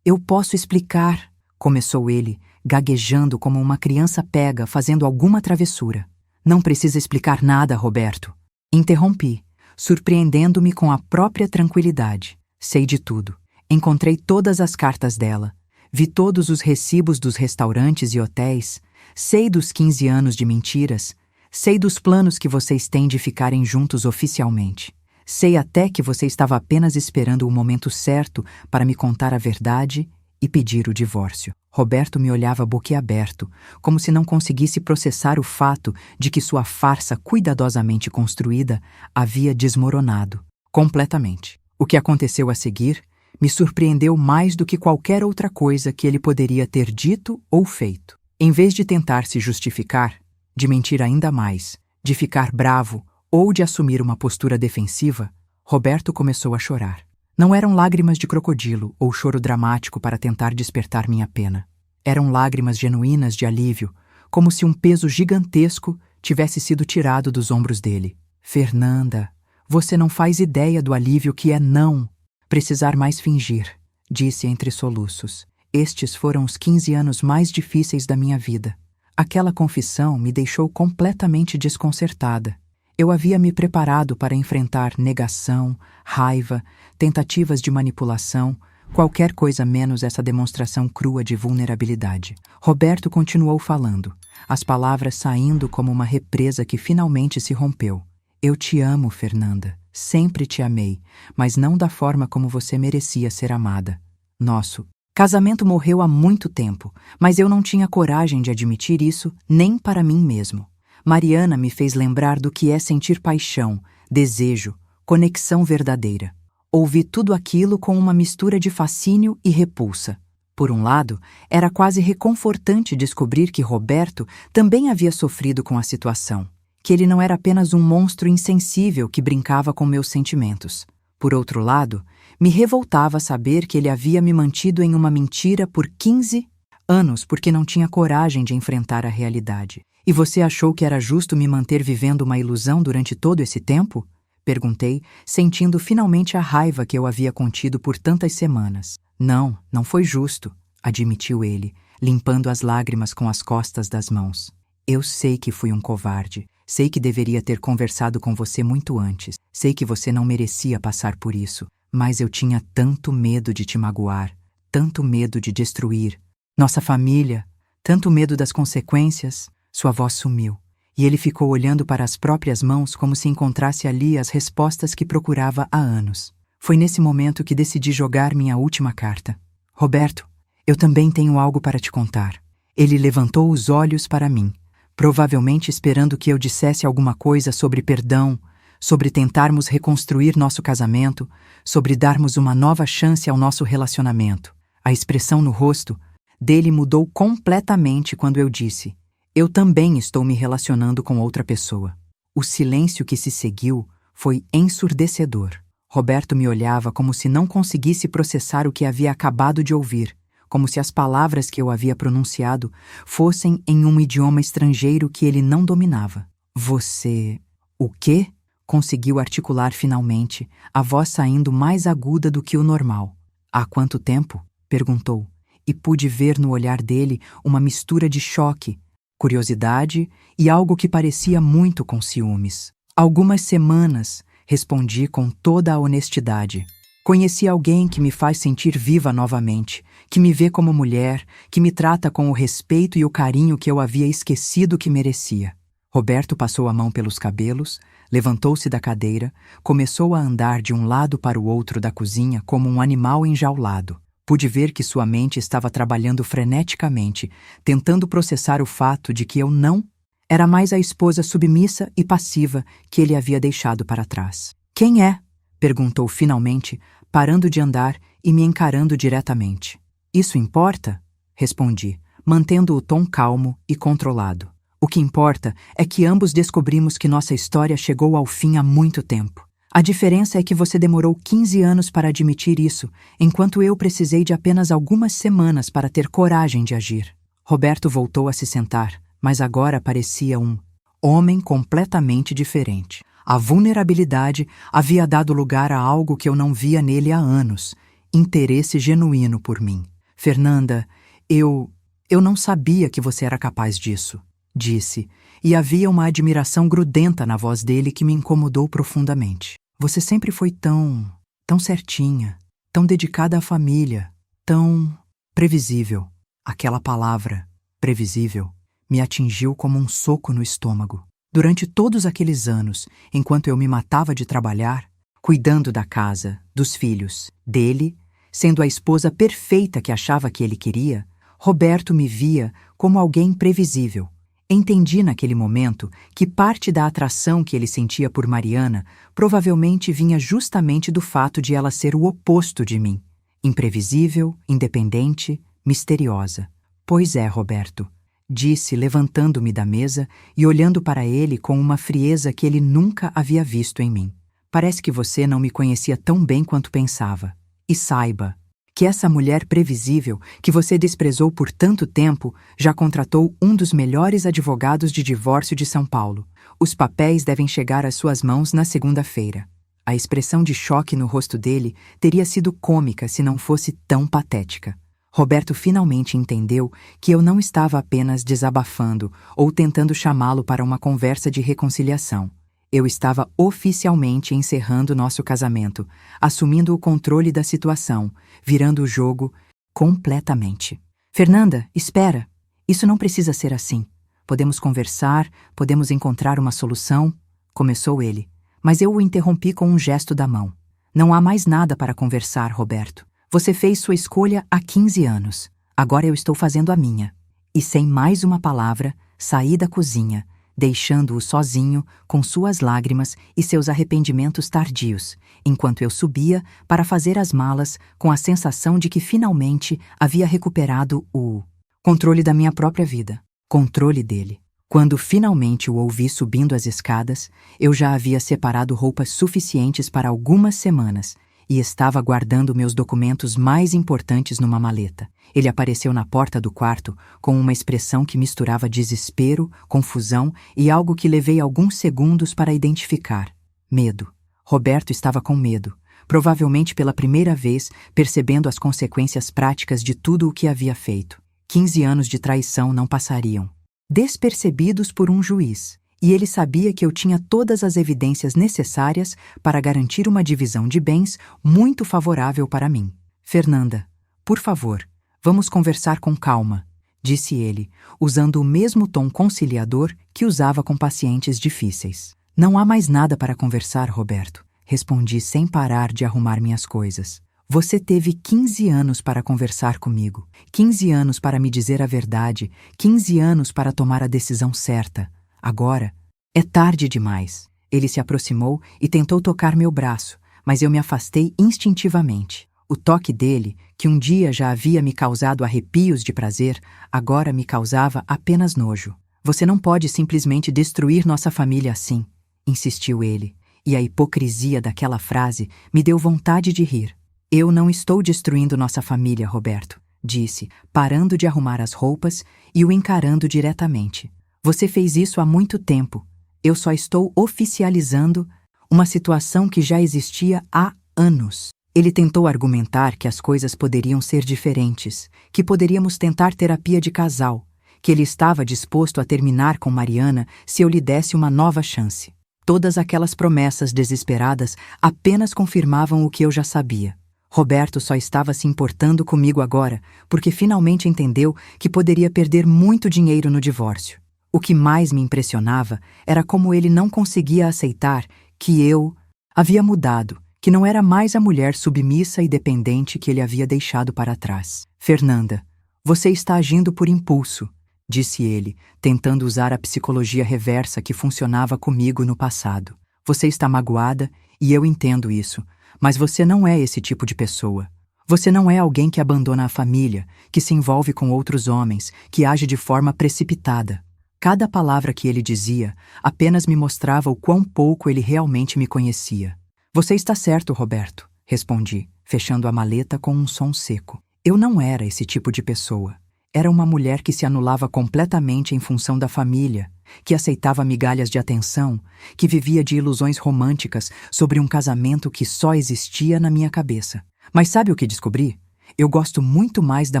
posso explicar, começou ele, gaguejando como uma criança pega fazendo alguma travessura. Não precisa explicar nada, Roberto. Interrompi, surpreendendo-me com a própria tranquilidade. Sei de tudo. Encontrei todas as cartas dela. Vi todos os recibos dos restaurantes e hotéis, sei dos 15 anos de mentiras, sei dos planos que vocês têm de ficarem juntos oficialmente. Sei até que você estava apenas esperando o momento certo para me contar a verdade e pedir o divórcio. Roberto me olhava boquiaberto, como se não conseguisse processar o fato de que sua farsa cuidadosamente construída havia desmoronado completamente. O que aconteceu a seguir me surpreendeu mais do que qualquer outra coisa que ele poderia ter dito ou feito. Em vez de tentar se justificar, de mentir ainda mais, de ficar bravo ou de assumir uma postura defensiva, Roberto começou a chorar. Não eram lágrimas de crocodilo ou choro dramático para tentar despertar minha pena. Eram lágrimas genuínas de alívio, como se um peso gigantesco tivesse sido tirado dos ombros dele. Fernanda, você não faz ideia do alívio que é não precisar mais fingir, disse entre soluços. Estes foram os 15 anos mais difíceis da minha vida. Aquela confissão me deixou completamente desconcertada. Eu havia me preparado para enfrentar negação, raiva, tentativas de manipulação, qualquer coisa menos essa demonstração crua de vulnerabilidade. Roberto continuou falando, as palavras saindo como uma represa que finalmente se rompeu. Eu te amo, Fernanda. Sempre te amei, mas não da forma como você merecia ser amada. Nosso casamento morreu há muito tempo, mas eu não tinha coragem de admitir isso nem para mim mesmo. Mariana me fez lembrar do que é sentir paixão, desejo, conexão verdadeira. Ouvi tudo aquilo com uma mistura de fascínio e repulsa. Por um lado, era quase reconfortante descobrir que Roberto também havia sofrido com a situação, que ele não era apenas um monstro insensível que brincava com meus sentimentos. Por outro lado, me revoltava saber que ele havia me mantido em uma mentira por 15 anos porque não tinha coragem de enfrentar a realidade. E você achou que era justo me manter vivendo uma ilusão durante todo esse tempo? Perguntei, sentindo finalmente a raiva que eu havia contido por tantas semanas. Não, não foi justo, admitiu ele, limpando as lágrimas com as costas das mãos. Eu sei que fui um covarde. Sei que deveria ter conversado com você muito antes. Sei que você não merecia passar por isso. Mas eu tinha tanto medo de te magoar, tanto medo de destruir nossa família, tanto medo das consequências. Sua voz sumiu, e ele ficou olhando para as próprias mãos como se encontrasse ali as respostas que procurava há anos. Foi nesse momento que decidi jogar minha última carta. Roberto, eu também tenho algo para te contar. Ele levantou os olhos para mim, provavelmente esperando que eu dissesse alguma coisa sobre perdão, sobre tentarmos reconstruir nosso casamento, sobre darmos uma nova chance ao nosso relacionamento. A expressão no rosto dele mudou completamente quando eu disse: eu também estou me relacionando com outra pessoa. O silêncio que se seguiu foi ensurdecedor. Roberto me olhava como se não conseguisse processar o que havia acabado de ouvir, como se as palavras que eu havia pronunciado fossem em um idioma estrangeiro que ele não dominava. Você... o quê? Conseguiu articular finalmente, a voz saindo mais aguda do que o normal. Há quanto tempo? Perguntou, e pude ver no olhar dele uma mistura de choque, curiosidade e algo que parecia muito com ciúmes. Algumas semanas, respondi com toda a honestidade. Conheci alguém que me faz sentir viva novamente, que me vê como mulher, que me trata com o respeito e o carinho que eu havia esquecido que merecia. Roberto passou a mão pelos cabelos, levantou-se da cadeira, começou a andar de um lado para o outro da cozinha como um animal enjaulado. Pude ver que sua mente estava trabalhando freneticamente, tentando processar o fato de que eu não era mais a esposa submissa e passiva que ele havia deixado para trás. Quem é? Perguntou finalmente, parando de andar e me encarando diretamente. Isso importa? Respondi, mantendo o tom calmo e controlado. O que importa é que ambos descobrimos que nossa história chegou ao fim há muito tempo. A diferença é que você demorou 15 anos para admitir isso, enquanto eu precisei de apenas algumas semanas para ter coragem de agir. Roberto voltou a se sentar, mas agora parecia um homem completamente diferente. A vulnerabilidade havia dado lugar a algo que eu não via nele há anos, interesse genuíno por mim. Fernanda, eu não sabia que você era capaz disso, disse, e havia uma admiração grudenta na voz dele que me incomodou profundamente. Você sempre foi tão certinha, tão dedicada à família, tão Previsível. Aquela palavra, previsível, me atingiu como um soco no estômago. Durante todos aqueles anos, enquanto eu me matava de trabalhar, cuidando da casa, dos filhos, dele, sendo a esposa perfeita que achava que ele queria, Roberto me via como alguém previsível. Entendi naquele momento que parte da atração que ele sentia por Mariana provavelmente vinha justamente do fato de ela ser o oposto de mim. Imprevisível, independente, misteriosa. Pois é, Roberto, disse, levantando-me da mesa e olhando para ele com uma frieza que ele nunca havia visto em mim. Parece que você não me conhecia tão bem quanto pensava. E saiba que essa mulher previsível que você desprezou por tanto tempo já contratou um dos melhores advogados de divórcio de São Paulo. Os papéis devem chegar às suas mãos na segunda-feira. A expressão de choque no rosto dele teria sido cômica se não fosse tão patética. Roberto finalmente entendeu que eu não estava apenas desabafando ou tentando chamá-lo para uma conversa de reconciliação. Eu estava oficialmente encerrando nosso casamento, assumindo o controle da situação, virando o jogo completamente. Fernanda, espera! Isso não precisa ser assim. Podemos conversar, podemos encontrar uma solução, começou ele, mas eu o interrompi com um gesto da mão. Não há mais nada para conversar, Roberto. Você fez sua escolha há 15 anos. Agora eu estou fazendo a minha. E sem mais uma palavra, saí da cozinha, deixando-o sozinho com suas lágrimas e seus arrependimentos tardios, enquanto eu subia para fazer as malas com a sensação de que finalmente havia recuperado o controle da minha própria vida, controle dele. Quando finalmente o ouvi subindo as escadas, eu já havia separado roupas suficientes para algumas semanas e estava guardando meus documentos mais importantes numa maleta. Ele apareceu na porta do quarto com uma expressão que misturava desespero, confusão e algo que levei alguns segundos para identificar. Medo. Roberto estava com medo, provavelmente pela primeira vez percebendo as consequências práticas de tudo o que havia feito. 15 anos de traição não passariam despercebidos por um juiz, e ele sabia que eu tinha todas as evidências necessárias para garantir uma divisão de bens muito favorável para mim. Fernanda, por favor, vamos conversar com calma, disse ele, usando o mesmo tom conciliador que usava com pacientes difíceis. Não há mais nada para conversar, Roberto, respondi sem parar de arrumar minhas coisas. Você teve 15 anos para conversar comigo, 15 anos para me dizer a verdade, 15 anos para tomar a decisão certa. Agora, é tarde demais. Ele se aproximou e tentou tocar meu braço, mas eu me afastei instintivamente. O toque dele, que um dia já havia me causado arrepios de prazer, agora me causava apenas nojo. Você não pode simplesmente destruir nossa família assim, insistiu ele, e a hipocrisia daquela frase me deu vontade de rir. Eu não estou destruindo nossa família, Roberto, disse, parando de arrumar as roupas e o encarando diretamente. Você fez isso há muito tempo. Eu só estou oficializando uma situação que já existia há anos. Ele tentou argumentar que as coisas poderiam ser diferentes, que poderíamos tentar terapia de casal, que ele estava disposto a terminar com Mariana se eu lhe desse uma nova chance. Todas aquelas promessas desesperadas apenas confirmavam o que eu já sabia. Roberto só estava se importando comigo agora porque finalmente entendeu que poderia perder muito dinheiro no divórcio. O que mais me impressionava era como ele não conseguia aceitar que eu havia mudado, que não era mais a mulher submissa e dependente que ele havia deixado para trás. Fernanda, você está agindo por impulso, disse ele, tentando usar a psicologia reversa que funcionava comigo no passado. Você está magoada e eu entendo isso. Mas você não é esse tipo de pessoa. Você não é alguém que abandona a família, que se envolve com outros homens, que age de forma precipitada. Cada palavra que ele dizia apenas me mostrava o quão pouco ele realmente me conhecia. Você está certo, Roberto, respondi, fechando a maleta com um som seco. Eu não era esse tipo de pessoa. Era uma mulher que se anulava completamente em função da família, que aceitava migalhas de atenção, que vivia de ilusões românticas sobre um casamento que só existia na minha cabeça. Mas sabe o que descobri? Eu gosto muito mais da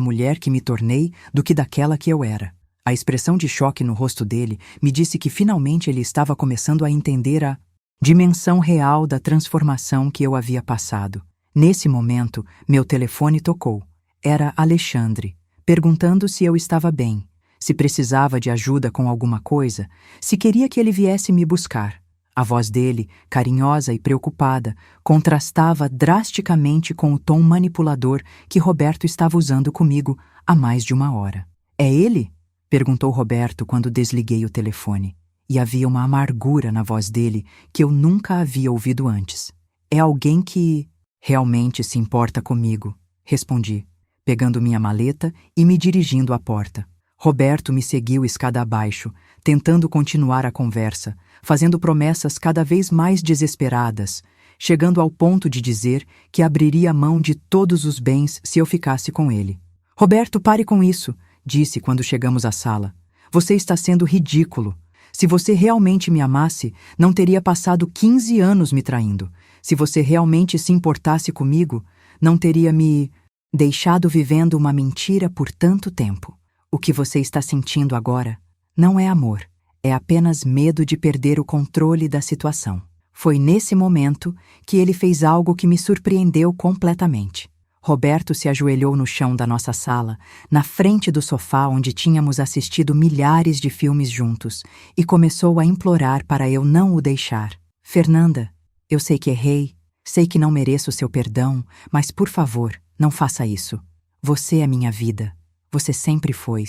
mulher que me tornei do que daquela que eu era. A expressão de choque no rosto dele me disse que finalmente ele estava começando a entender a dimensão real da transformação que eu havia passado. Nesse momento, meu telefone tocou. Era Alexandre, perguntando se eu estava bem, se precisava de ajuda com alguma coisa, se queria que ele viesse me buscar. A voz dele, carinhosa e preocupada, contrastava drasticamente com o tom manipulador que Roberto estava usando comigo há mais de uma hora. "É ele?" perguntou Roberto quando desliguei o telefone, e havia uma amargura na voz dele que eu nunca havia ouvido antes. "É alguém que realmente se importa comigo", respondi, pegando minha maleta e me dirigindo à porta. Roberto me seguiu escada abaixo, tentando continuar a conversa, fazendo promessas cada vez mais desesperadas, chegando ao ponto de dizer que abriria mão de todos os bens se eu ficasse com ele. "Roberto, pare com isso", disse quando chegamos à sala. "Você está sendo ridículo. Se você realmente me amasse, não teria passado 15 anos me traindo. Se você realmente se importasse comigo, não teria me deixado vivendo uma mentira por tanto tempo. O que você está sentindo agora não é amor, é apenas medo de perder o controle da situação." Foi nesse momento que ele fez algo que me surpreendeu completamente. Roberto se ajoelhou no chão da nossa sala, na frente do sofá onde tínhamos assistido milhares de filmes juntos, e começou a implorar para eu não o deixar. "Fernanda, eu sei que errei, sei que não mereço seu perdão, mas por favor, não faça isso. Você é minha vida. Você sempre foi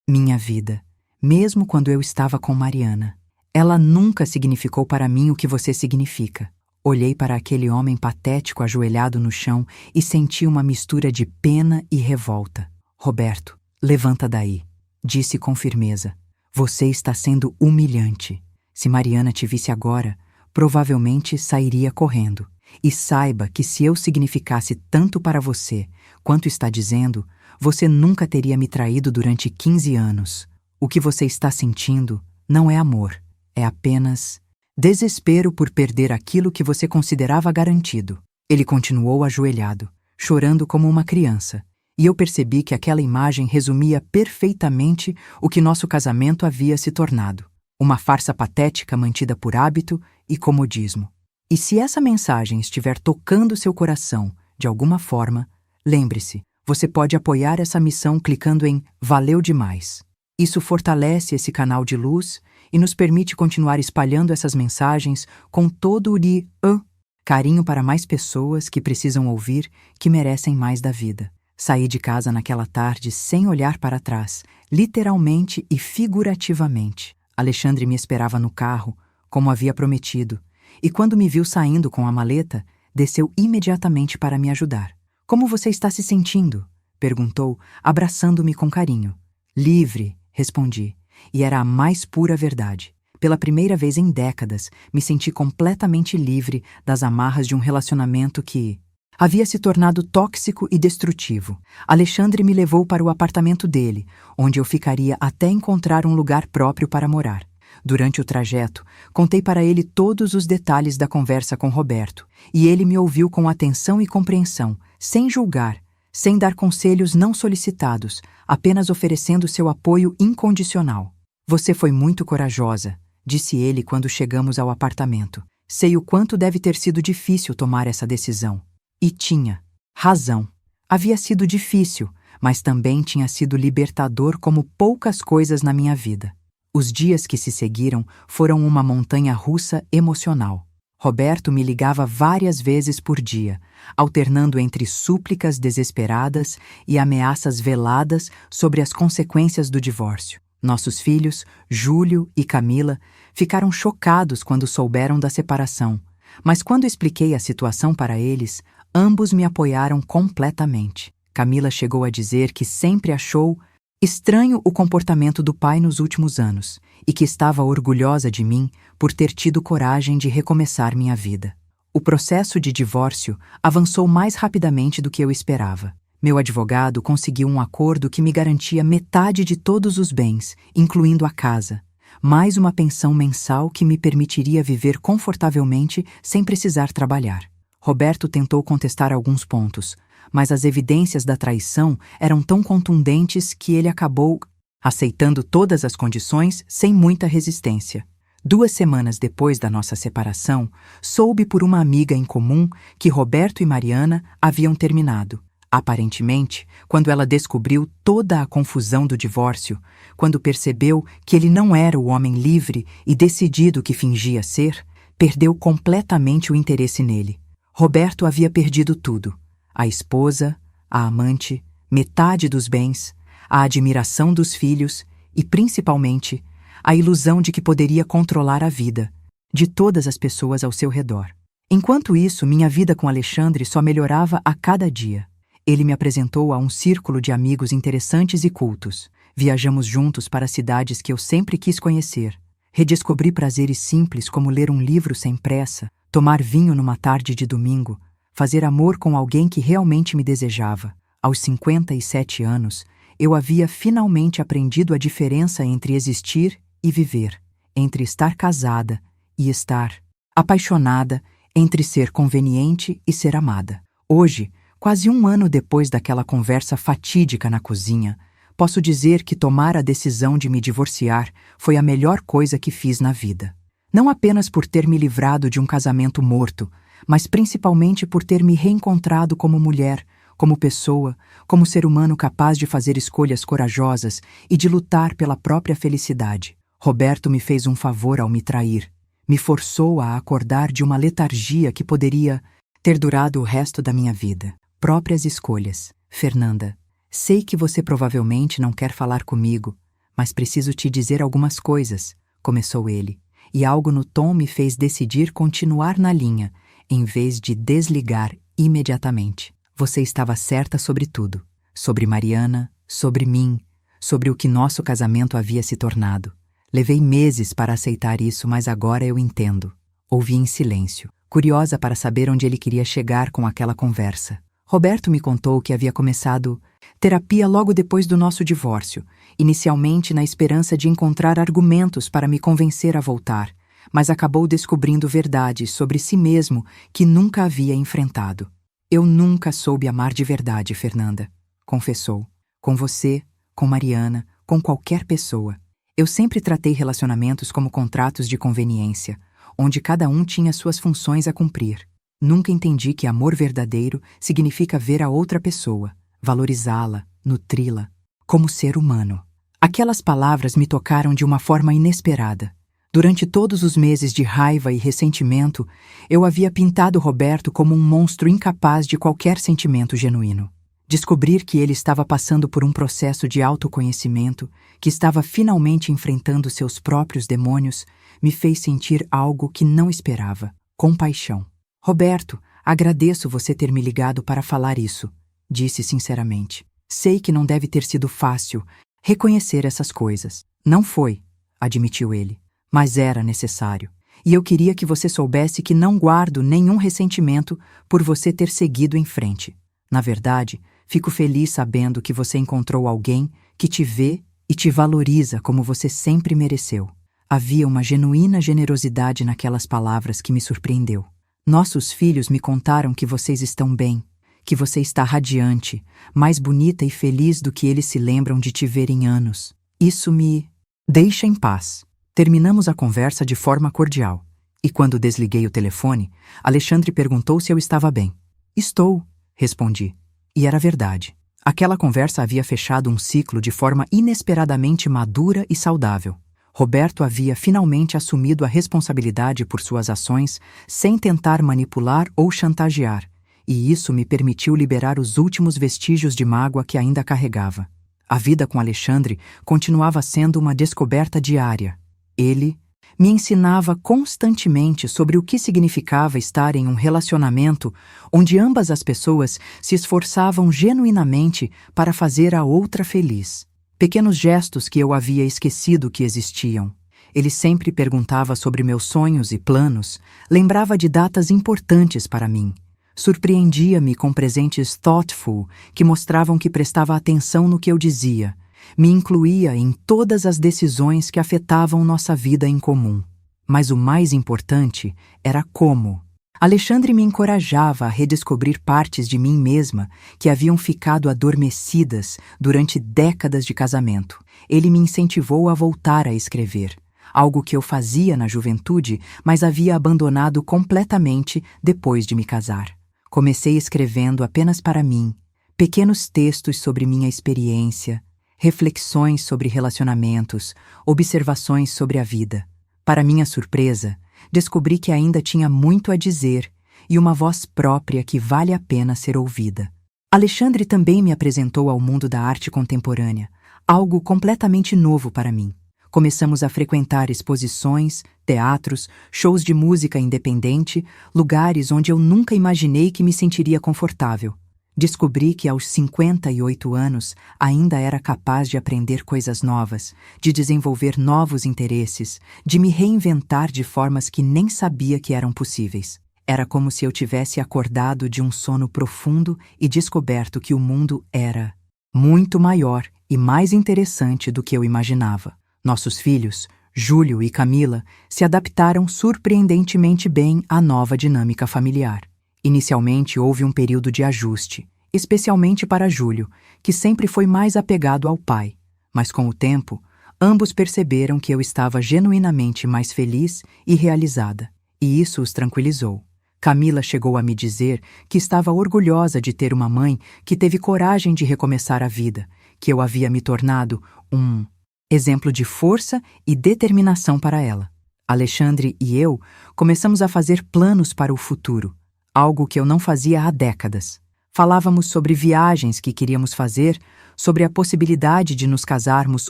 minha vida, mesmo quando eu estava com Mariana. Ela nunca significou para mim o que você significa." Olhei para aquele homem patético ajoelhado no chão e senti uma mistura de pena e revolta. "Roberto, levanta daí", disse com firmeza. "Você está sendo humilhante. Se Mariana te visse agora, provavelmente sairia correndo. E saiba que se eu significasse tanto para você quanto está dizendo, você nunca teria me traído durante 15 anos. O que você está sentindo não é amor, é apenas desespero por perder aquilo que você considerava garantido." Ele continuou ajoelhado, chorando como uma criança, e eu percebi que aquela imagem resumia perfeitamente o que nosso casamento havia se tornado: uma farsa patética mantida por hábito e comodismo. E se essa mensagem estiver tocando seu coração de alguma forma, lembre-se, você pode apoiar essa missão clicando em "Valeu demais". Isso fortalece esse canal de luz e nos permite continuar espalhando essas mensagens com todo o carinho para mais pessoas que precisam ouvir que merecem mais da vida. Saí de casa naquela tarde sem olhar para trás, literalmente e figurativamente. Alexandre me esperava no carro, como havia prometido, e quando me viu saindo com a maleta, desceu imediatamente para me ajudar. "Como você está se sentindo?" perguntou, abraçando-me com carinho. "Livre", respondi, e era a mais pura verdade. Pela primeira vez em décadas, me senti completamente livre das amarras de um relacionamento que havia se tornado tóxico e destrutivo. Alexandre me levou para o apartamento dele, onde eu ficaria até encontrar um lugar próprio para morar. Durante o trajeto, contei para ele todos os detalhes da conversa com Roberto, e ele me ouviu com atenção e compreensão, sem julgar, sem dar conselhos não solicitados, apenas oferecendo seu apoio incondicional. "Você foi muito corajosa", disse ele quando chegamos ao apartamento. "Sei o quanto deve ter sido difícil tomar essa decisão." E tinha razão. Havia sido difícil, mas também tinha sido libertador como poucas coisas na minha vida. Os dias que se seguiram foram uma montanha-russa emocional. Roberto me ligava várias vezes por dia, alternando entre súplicas desesperadas e ameaças veladas sobre as consequências do divórcio. Nossos filhos, Júlio e Camila, ficaram chocados quando souberam da separação, mas quando expliquei a situação para eles, ambos me apoiaram completamente. Camila chegou a dizer que sempre achou estranho o comportamento do pai nos últimos anos e que estava orgulhosa de mim por ter tido coragem de recomeçar minha vida. O processo de divórcio avançou mais rapidamente do que eu esperava. Meu advogado conseguiu um acordo que me garantia metade de todos os bens, incluindo a casa, mais uma pensão mensal que me permitiria viver confortavelmente sem precisar trabalhar. Roberto tentou contestar alguns pontos, mas as evidências da traição eram tão contundentes que ele acabou aceitando todas as condições sem muita resistência. 2 semanas depois da nossa separação, soube por uma amiga em comum que Roberto e Mariana haviam terminado. Aparentemente, quando ela descobriu toda a confusão do divórcio, quando percebeu que ele não era o homem livre e decidido que fingia ser, perdeu completamente o interesse nele. Roberto havia perdido tudo: a esposa, a amante, metade dos bens, a admiração dos filhos e, principalmente, a ilusão de que poderia controlar a vida de todas as pessoas ao seu redor. Enquanto isso, minha vida com Alexandre só melhorava a cada dia. Ele me apresentou a um círculo de amigos interessantes e cultos. Viajamos juntos para cidades que eu sempre quis conhecer. Redescobri prazeres simples como ler um livro sem pressa, tomar vinho numa tarde de domingo, fazer amor com alguém que realmente me desejava. Aos 57 anos, eu havia finalmente aprendido a diferença entre existir e viver, entre estar casada e estar apaixonada, entre ser conveniente e ser amada. Hoje, quase um ano depois daquela conversa fatídica na cozinha, posso dizer que tomar a decisão de me divorciar foi a melhor coisa que fiz na vida. Não apenas por ter me livrado de um casamento morto, mas principalmente por ter me reencontrado como mulher, como pessoa, como ser humano capaz de fazer escolhas corajosas e de lutar pela própria felicidade. Roberto me fez um favor ao me trair. Me forçou a acordar de uma letargia que poderia ter durado o resto da minha vida. Próprias escolhas. Fernanda, sei que você provavelmente não quer falar comigo, mas preciso te dizer algumas coisas, começou ele, e algo no tom me fez decidir continuar na linha, em vez de desligar imediatamente. Você estava certa sobre tudo. Sobre Mariana, sobre mim, sobre o que nosso casamento havia se tornado. Levei meses para aceitar isso, mas agora eu entendo. Ouvi em silêncio, curiosa para saber onde ele queria chegar com aquela conversa. Roberto me contou que havia começado terapia logo depois do nosso divórcio, inicialmente na esperança de encontrar argumentos para me convencer a voltar, mas acabou descobrindo verdades sobre si mesmo que nunca havia enfrentado. Eu nunca soube amar de verdade, Fernanda, confessou. Com você, com Mariana, com qualquer pessoa. Eu sempre tratei relacionamentos como contratos de conveniência, onde cada um tinha suas funções a cumprir. Nunca entendi que amor verdadeiro significa ver a outra pessoa, valorizá-la, nutri-la, como ser humano. Aquelas palavras me tocaram de uma forma inesperada. Durante todos os meses de raiva e ressentimento, eu havia pintado Roberto como um monstro incapaz de qualquer sentimento genuíno. Descobrir que ele estava passando por um processo de autoconhecimento, que estava finalmente enfrentando seus próprios demônios, me fez sentir algo que não esperava: compaixão. Roberto, agradeço você ter me ligado para falar isso, disse sinceramente. Sei que não deve ter sido fácil reconhecer essas coisas. Não foi, admitiu ele, mas era necessário. E eu queria que você soubesse que não guardo nenhum ressentimento por você ter seguido em frente. Na verdade, fico feliz sabendo que você encontrou alguém que te vê e te valoriza como você sempre mereceu. Havia uma genuína generosidade naquelas palavras que me surpreendeu. Nossos filhos me contaram que vocês estão bem, que você está radiante, mais bonita e feliz do que eles se lembram de te ver em anos. Isso me deixa em paz. Terminamos a conversa de forma cordial, e quando desliguei o telefone, Alexandre perguntou se eu estava bem. Estou, respondi. E era verdade. Aquela conversa havia fechado um ciclo de forma inesperadamente madura e saudável. Roberto havia finalmente assumido a responsabilidade por suas ações sem tentar manipular ou chantagear, e isso me permitiu liberar os últimos vestígios de mágoa que ainda carregava. A vida com Alexandre continuava sendo uma descoberta diária. Ele me ensinava constantemente sobre o que significava estar em um relacionamento onde ambas as pessoas se esforçavam genuinamente para fazer a outra feliz. Pequenos gestos que eu havia esquecido que existiam. Ele sempre perguntava sobre meus sonhos e planos, lembrava de datas importantes para mim. Surpreendia-me com presentes thoughtful que mostravam que prestava atenção no que eu dizia. Me incluía em todas as decisões que afetavam nossa vida em comum. Mas o mais importante era como. Alexandre me encorajava a redescobrir partes de mim mesma que haviam ficado adormecidas durante décadas de casamento. Ele me incentivou a voltar a escrever, algo que eu fazia na juventude, mas havia abandonado completamente depois de me casar. Comecei escrevendo apenas para mim, Pequenos textos sobre minha experiência, reflexões sobre relacionamentos, observações sobre a vida. Para minha surpresa, descobri que ainda tinha muito a dizer e uma voz própria que vale a pena ser ouvida. Alexandre também me apresentou ao mundo da arte contemporânea, algo completamente novo para mim. Começamos a frequentar exposições, teatros, shows de música independente, lugares onde eu nunca imaginei que me sentiria confortável. Descobri que aos 58 anos ainda era capaz de aprender coisas novas, de desenvolver novos interesses, de me reinventar de formas que nem sabia que eram possíveis. Era como se eu tivesse acordado de um sono profundo e descoberto que o mundo era muito maior e mais interessante do que eu imaginava. Nossos filhos, Júlio e Camila, se adaptaram surpreendentemente bem à nova dinâmica familiar. Inicialmente houve um período de ajuste, especialmente para Júlio, que sempre foi mais apegado ao pai. Mas com o tempo, ambos perceberam que eu estava genuinamente mais feliz e realizada, e isso os tranquilizou. Camila chegou a me dizer que estava orgulhosa de ter uma mãe que teve coragem de recomeçar a vida, que eu havia me tornado um exemplo de força e determinação para ela. Alexandre e eu começamos a fazer planos para o futuro, algo que eu não fazia há décadas. Falávamos sobre viagens que queríamos fazer, sobre a possibilidade de nos casarmos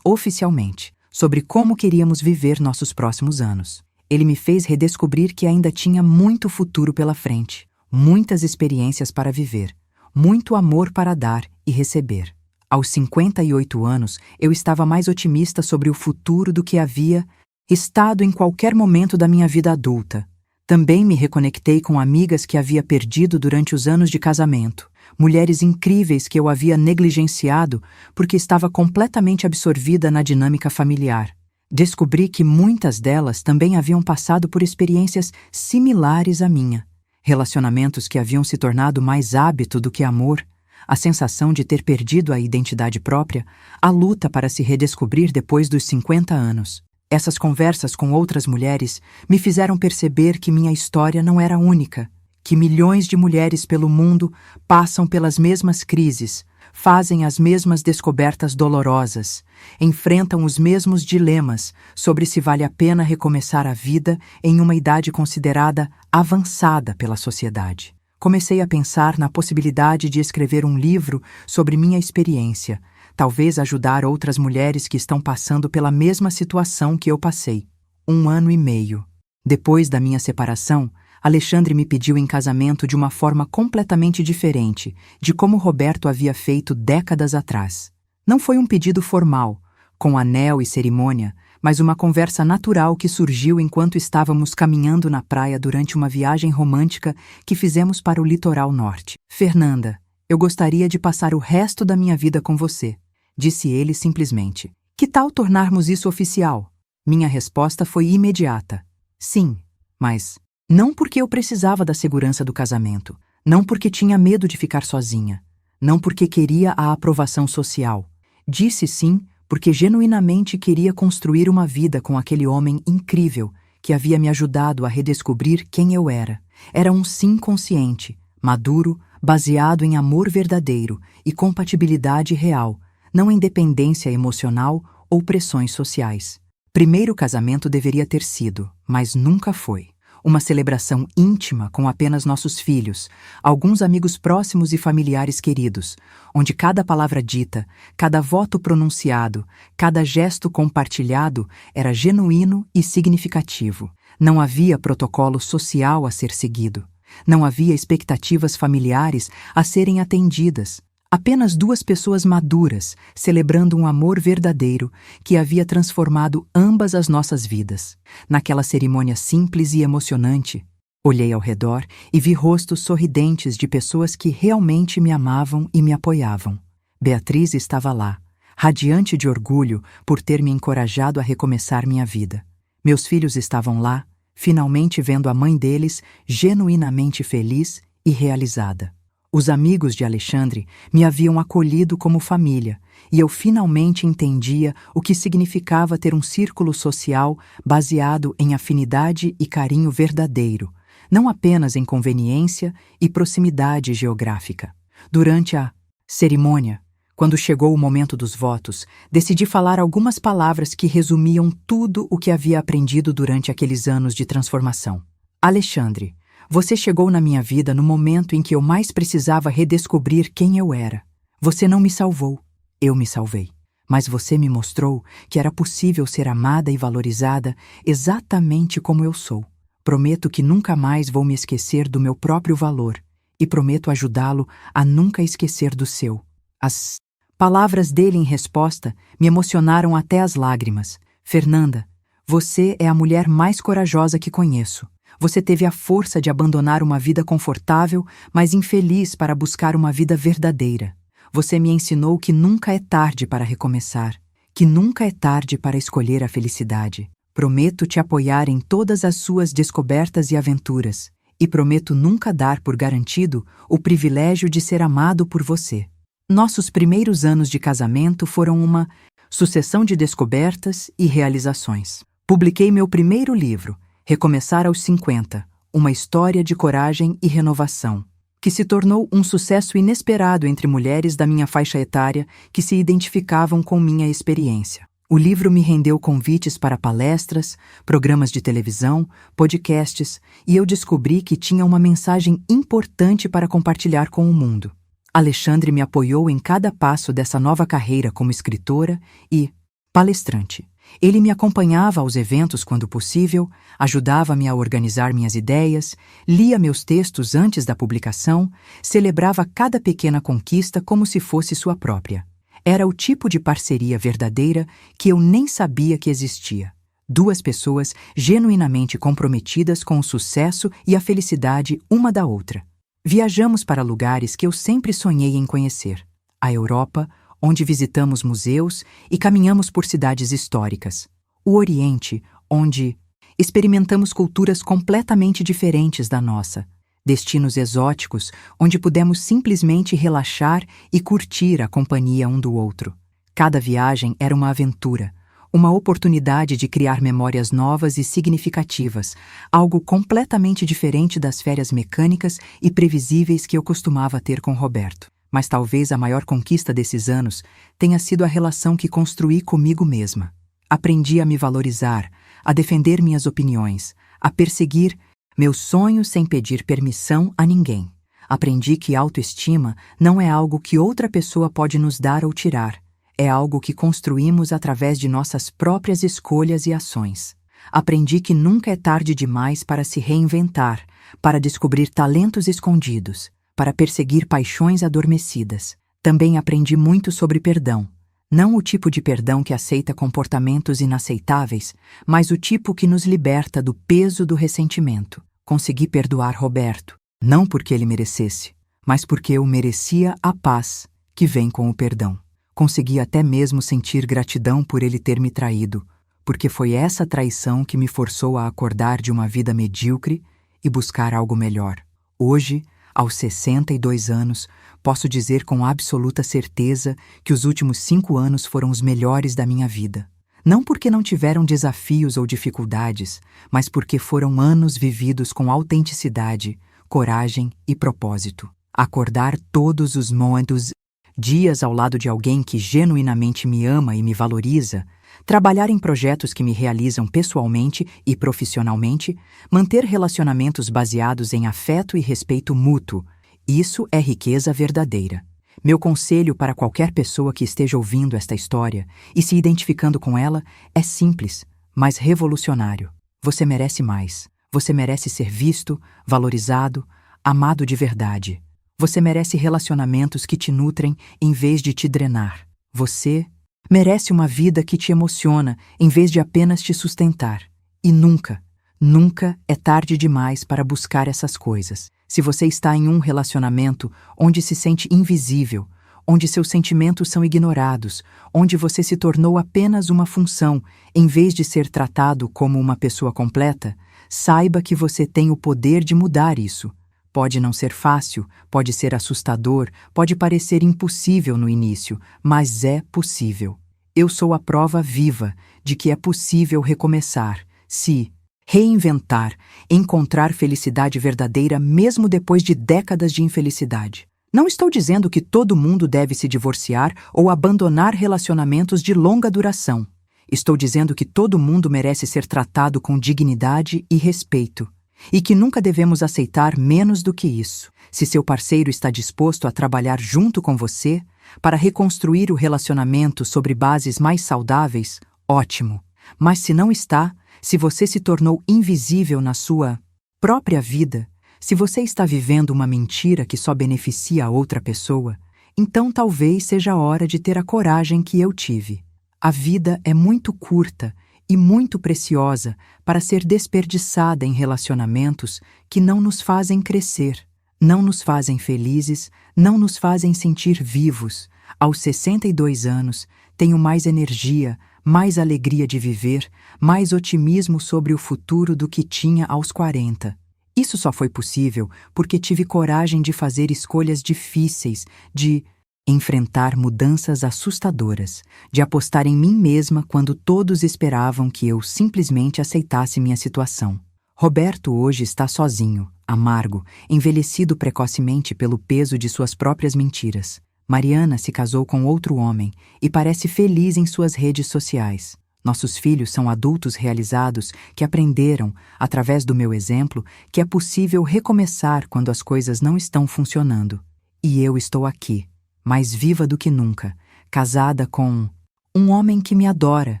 oficialmente, sobre como queríamos viver nossos próximos anos. Ele me fez redescobrir que ainda tinha muito futuro pela frente, muitas experiências para viver, muito amor para dar e receber. Aos 58 anos, eu estava mais otimista sobre o futuro do que havia estado em qualquer momento da minha vida adulta. Também me reconectei com amigas que havia perdido durante os anos de casamento, mulheres incríveis que eu havia negligenciado porque estava completamente absorvida na dinâmica familiar. Descobri que muitas delas também haviam passado por experiências similares à minha. Relacionamentos que haviam se tornado mais hábito do que amor, a sensação de ter perdido a identidade própria, a luta para se redescobrir depois dos 50 anos. Essas conversas com outras mulheres me fizeram perceber que minha história não era única, que milhões de mulheres pelo mundo passam pelas mesmas crises, fazem as mesmas descobertas dolorosas, enfrentam os mesmos dilemas sobre se vale a pena recomeçar a vida em uma idade considerada avançada pela sociedade. Comecei a pensar na possibilidade de escrever um livro sobre minha experiência, talvez ajudar outras mulheres que estão passando pela mesma situação que eu passei. 1 ano e meio. Depois da minha separação, Alexandre me pediu em casamento de uma forma completamente diferente de como Roberto havia feito décadas atrás. Não foi um pedido formal, com anel e cerimônia, mas uma conversa natural que surgiu enquanto estávamos caminhando na praia durante uma viagem romântica que fizemos para o litoral norte. Fernanda, eu gostaria de passar o resto da minha vida com você, disse ele simplesmente. Que tal tornarmos isso oficial? Minha resposta foi imediata. Sim, mas não porque eu precisava da segurança do casamento, não porque tinha medo de ficar sozinha, não porque queria a aprovação social. Disse sim porque genuinamente queria construir uma vida com aquele homem incrível que havia me ajudado a redescobrir quem eu era. Era um sim consciente, maduro, baseado em amor verdadeiro e compatibilidade real, não em dependência emocional ou pressões sociais. Primeiro casamento deveria ter sido, mas nunca foi. Uma celebração íntima com apenas nossos filhos, alguns amigos próximos e familiares queridos, onde cada palavra dita, cada voto pronunciado, cada gesto compartilhado era genuíno e significativo. Não havia protocolo social a ser seguido. Não havia expectativas familiares a serem atendidas. Apenas 2 pessoas maduras, celebrando um amor verdadeiro que havia transformado ambas as nossas vidas. Naquela cerimônia simples e emocionante, olhei ao redor e vi rostos sorridentes de pessoas que realmente me amavam e me apoiavam. Beatriz estava lá, radiante de orgulho por ter me encorajado a recomeçar minha vida. Meus filhos estavam lá, finalmente vendo a mãe deles genuinamente feliz e realizada. Os amigos de Alexandre me haviam acolhido como família, e eu finalmente entendia o que significava ter um círculo social baseado em afinidade e carinho verdadeiro, não apenas em conveniência e proximidade geográfica. Durante a Cerimônia. Quando chegou o momento dos votos, decidi falar algumas palavras que resumiam tudo o que havia aprendido durante aqueles anos de transformação. Alexandre, você chegou na minha vida no momento em que eu mais precisava redescobrir quem eu era. Você não me salvou, eu me salvei. Mas você me mostrou que era possível ser amada e valorizada exatamente como eu sou. Prometo que nunca mais vou me esquecer do meu próprio valor e prometo ajudá-lo a nunca esquecer do seu. As palavras dele em resposta me emocionaram até as lágrimas. Fernanda, você é a mulher mais corajosa que conheço. Você teve a força de abandonar uma vida confortável, mas infeliz para buscar uma vida verdadeira. Você me ensinou que nunca é tarde para recomeçar, que nunca é tarde para escolher a felicidade. Prometo te apoiar em todas as suas descobertas e aventuras, e prometo nunca dar por garantido o privilégio de ser amado por você. Nossos primeiros anos de casamento foram uma sucessão de descobertas e realizações. Publiquei meu primeiro livro, Recomeçar aos 50, uma história de coragem e renovação, que se tornou um sucesso inesperado entre mulheres da minha faixa etária que se identificavam com minha experiência. O livro me rendeu convites para palestras, programas de televisão, podcasts, e eu descobri que tinha uma mensagem importante para compartilhar com o mundo. Alexandre me apoiou em cada passo dessa nova carreira como escritora e palestrante. Ele me acompanhava aos eventos quando possível, ajudava-me a organizar minhas ideias, lia meus textos antes da publicação, celebrava cada pequena conquista como se fosse sua própria. Era o tipo de parceria verdadeira que eu nem sabia que existia. Duas pessoas genuinamente comprometidas com o sucesso e a felicidade uma da outra. Viajamos para lugares que eu sempre sonhei em conhecer. A Europa, onde visitamos museus e caminhamos por cidades históricas. O Oriente, onde experimentamos culturas completamente diferentes da nossa. Destinos exóticos, onde pudemos simplesmente relaxar e curtir a companhia um do outro. Cada viagem era uma aventura, uma oportunidade de criar memórias novas e significativas, algo completamente diferente das férias mecânicas e previsíveis que eu costumava ter com Roberto. Mas talvez a maior conquista desses anos tenha sido a relação que construí comigo mesma. Aprendi a me valorizar, a defender minhas opiniões, a perseguir meus sonhos sem pedir permissão a ninguém. Aprendi que autoestima não é algo que outra pessoa pode nos dar ou tirar. É algo que construímos através de nossas próprias escolhas e ações. Aprendi que nunca é tarde demais para se reinventar, para descobrir talentos escondidos, para perseguir paixões adormecidas. Também aprendi muito sobre perdão. Não o tipo de perdão que aceita comportamentos inaceitáveis, mas o tipo que nos liberta do peso do ressentimento. Consegui perdoar Roberto, não porque ele merecesse, mas porque eu merecia a paz que vem com o perdão. Consegui até mesmo sentir gratidão por ele ter me traído, porque foi essa traição que me forçou a acordar de uma vida medíocre e buscar algo melhor. Hoje, aos 62 anos, posso dizer com absoluta certeza que os últimos 5 anos foram os melhores da minha vida. Não porque não tiveram desafios ou dificuldades, mas porque foram anos vividos com autenticidade, coragem e propósito. Acordar todos os momentos, dias ao lado de alguém que genuinamente me ama e me valoriza, trabalhar em projetos que me realizam pessoalmente e profissionalmente, manter relacionamentos baseados em afeto e respeito mútuo. Isso é riqueza verdadeira. Meu conselho para qualquer pessoa que esteja ouvindo esta história e se identificando com ela é simples, mas revolucionário. Você merece mais. Você merece ser visto, valorizado, amado de verdade. Você merece relacionamentos que te nutrem em vez de te drenar. Você merece uma vida que te emociona em vez de apenas te sustentar. E nunca, nunca é tarde demais para buscar essas coisas. Se você está em um relacionamento onde se sente invisível, onde seus sentimentos são ignorados, onde você se tornou apenas uma função em vez de ser tratado como uma pessoa completa, saiba que você tem o poder de mudar isso. Pode não ser fácil, pode ser assustador, pode parecer impossível no início, mas é possível. Eu sou a prova viva de que é possível recomeçar, se reinventar, encontrar felicidade verdadeira mesmo depois de décadas de infelicidade. Não estou dizendo que todo mundo deve se divorciar ou abandonar relacionamentos de longa duração. Estou dizendo que todo mundo merece ser tratado com dignidade e respeito, e que nunca devemos aceitar menos do que isso. Se seu parceiro está disposto a trabalhar junto com você para reconstruir o relacionamento sobre bases mais saudáveis, ótimo. Mas se não está, se você se tornou invisível na sua própria vida, se você está vivendo uma mentira que só beneficia a outra pessoa, então talvez seja a hora de ter a coragem que eu tive. A vida é muito curta e muito preciosa para ser desperdiçada em relacionamentos que não nos fazem crescer, não nos fazem felizes, não nos fazem sentir vivos. Aos 62 anos, tenho mais energia, mais alegria de viver, mais otimismo sobre o futuro do que tinha aos 40. Isso só foi possível porque tive coragem de fazer escolhas difíceis, de enfrentar mudanças assustadoras, de apostar em mim mesma quando todos esperavam que eu simplesmente aceitasse minha situação. Roberto hoje está sozinho, amargo, envelhecido precocemente pelo peso de suas próprias mentiras. Mariana se casou com outro homem e parece feliz em suas redes sociais. Nossos filhos são adultos realizados que aprenderam, através do meu exemplo, que é possível recomeçar quando as coisas não estão funcionando. E eu estou aqui, mais viva do que nunca, casada com um homem que me adora,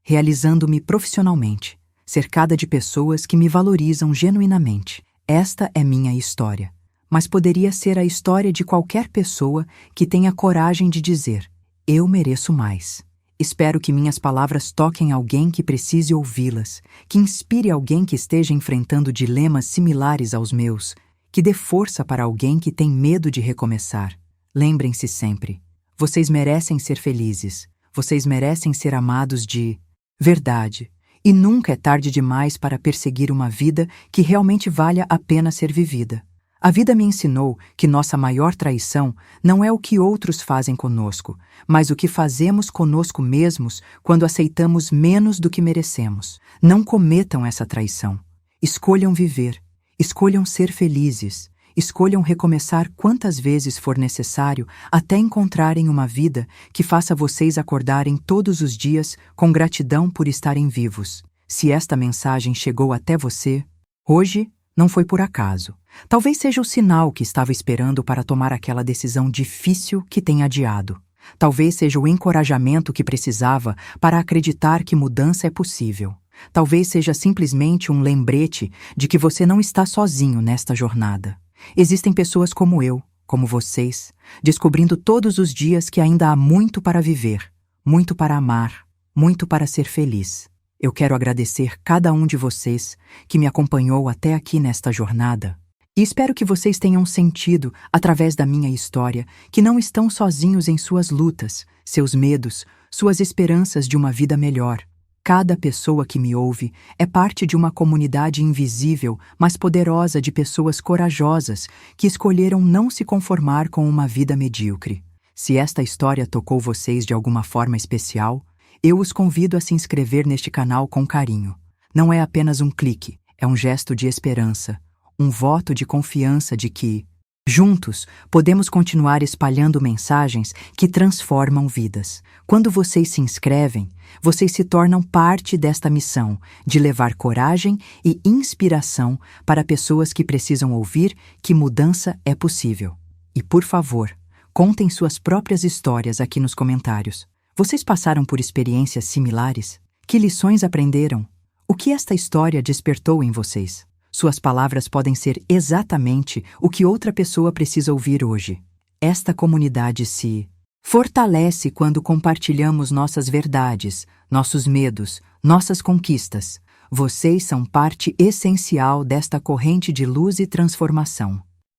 realizando-me profissionalmente, cercada de pessoas que me valorizam genuinamente. Esta é minha história. Mas poderia ser a história de qualquer pessoa que tenha coragem de dizer: eu mereço mais. Espero que minhas palavras toquem alguém que precise ouvi-las, que inspire alguém que esteja enfrentando dilemas similares aos meus, que dê força para alguém que tem medo de recomeçar. Lembrem-se sempre, vocês merecem ser felizes, vocês merecem ser amados de verdade, e nunca é tarde demais para perseguir uma vida que realmente valha a pena ser vivida. A vida me ensinou que nossa maior traição não é o que outros fazem conosco, mas o que fazemos conosco mesmos quando aceitamos menos do que merecemos. Não cometam essa traição. Escolham viver, escolham ser felizes, escolham recomeçar quantas vezes for necessário até encontrarem uma vida que faça vocês acordarem todos os dias com gratidão por estarem vivos. Se esta mensagem chegou até você hoje, não foi por acaso. Talvez seja o sinal que estava esperando para tomar aquela decisão difícil que tem adiado. Talvez seja o encorajamento que precisava para acreditar que mudança é possível. Talvez seja simplesmente um lembrete de que você não está sozinho nesta jornada. Existem pessoas como eu, como vocês, descobrindo todos os dias que ainda há muito para viver, muito para amar, muito para ser feliz. Eu quero agradecer cada um de vocês que me acompanhou até aqui nesta jornada. E espero que vocês tenham sentido, através da minha história, que não estão sozinhos em suas lutas, seus medos, suas esperanças de uma vida melhor. Cada pessoa que me ouve é parte de uma comunidade invisível, mas poderosa de pessoas corajosas que escolheram não se conformar com uma vida medíocre. Se esta história tocou vocês de alguma forma especial, eu os convido a se inscrever neste canal com carinho. Não é apenas um clique, é um gesto de esperança, um voto de confiança de que, juntos, podemos continuar espalhando mensagens que transformam vidas. Quando vocês se inscrevem, vocês se tornam parte desta missão de levar coragem e inspiração para pessoas que precisam ouvir que mudança é possível. E, por favor, contem suas próprias histórias aqui nos comentários. Vocês passaram por experiências similares? Que lições aprenderam? O que esta história despertou em vocês? Suas palavras podem ser exatamente o que outra pessoa precisa ouvir hoje. Esta comunidade se fortalece quando compartilhamos nossas verdades, nossos medos, nossas conquistas. Vocês são parte essencial desta corrente de luz e transformação.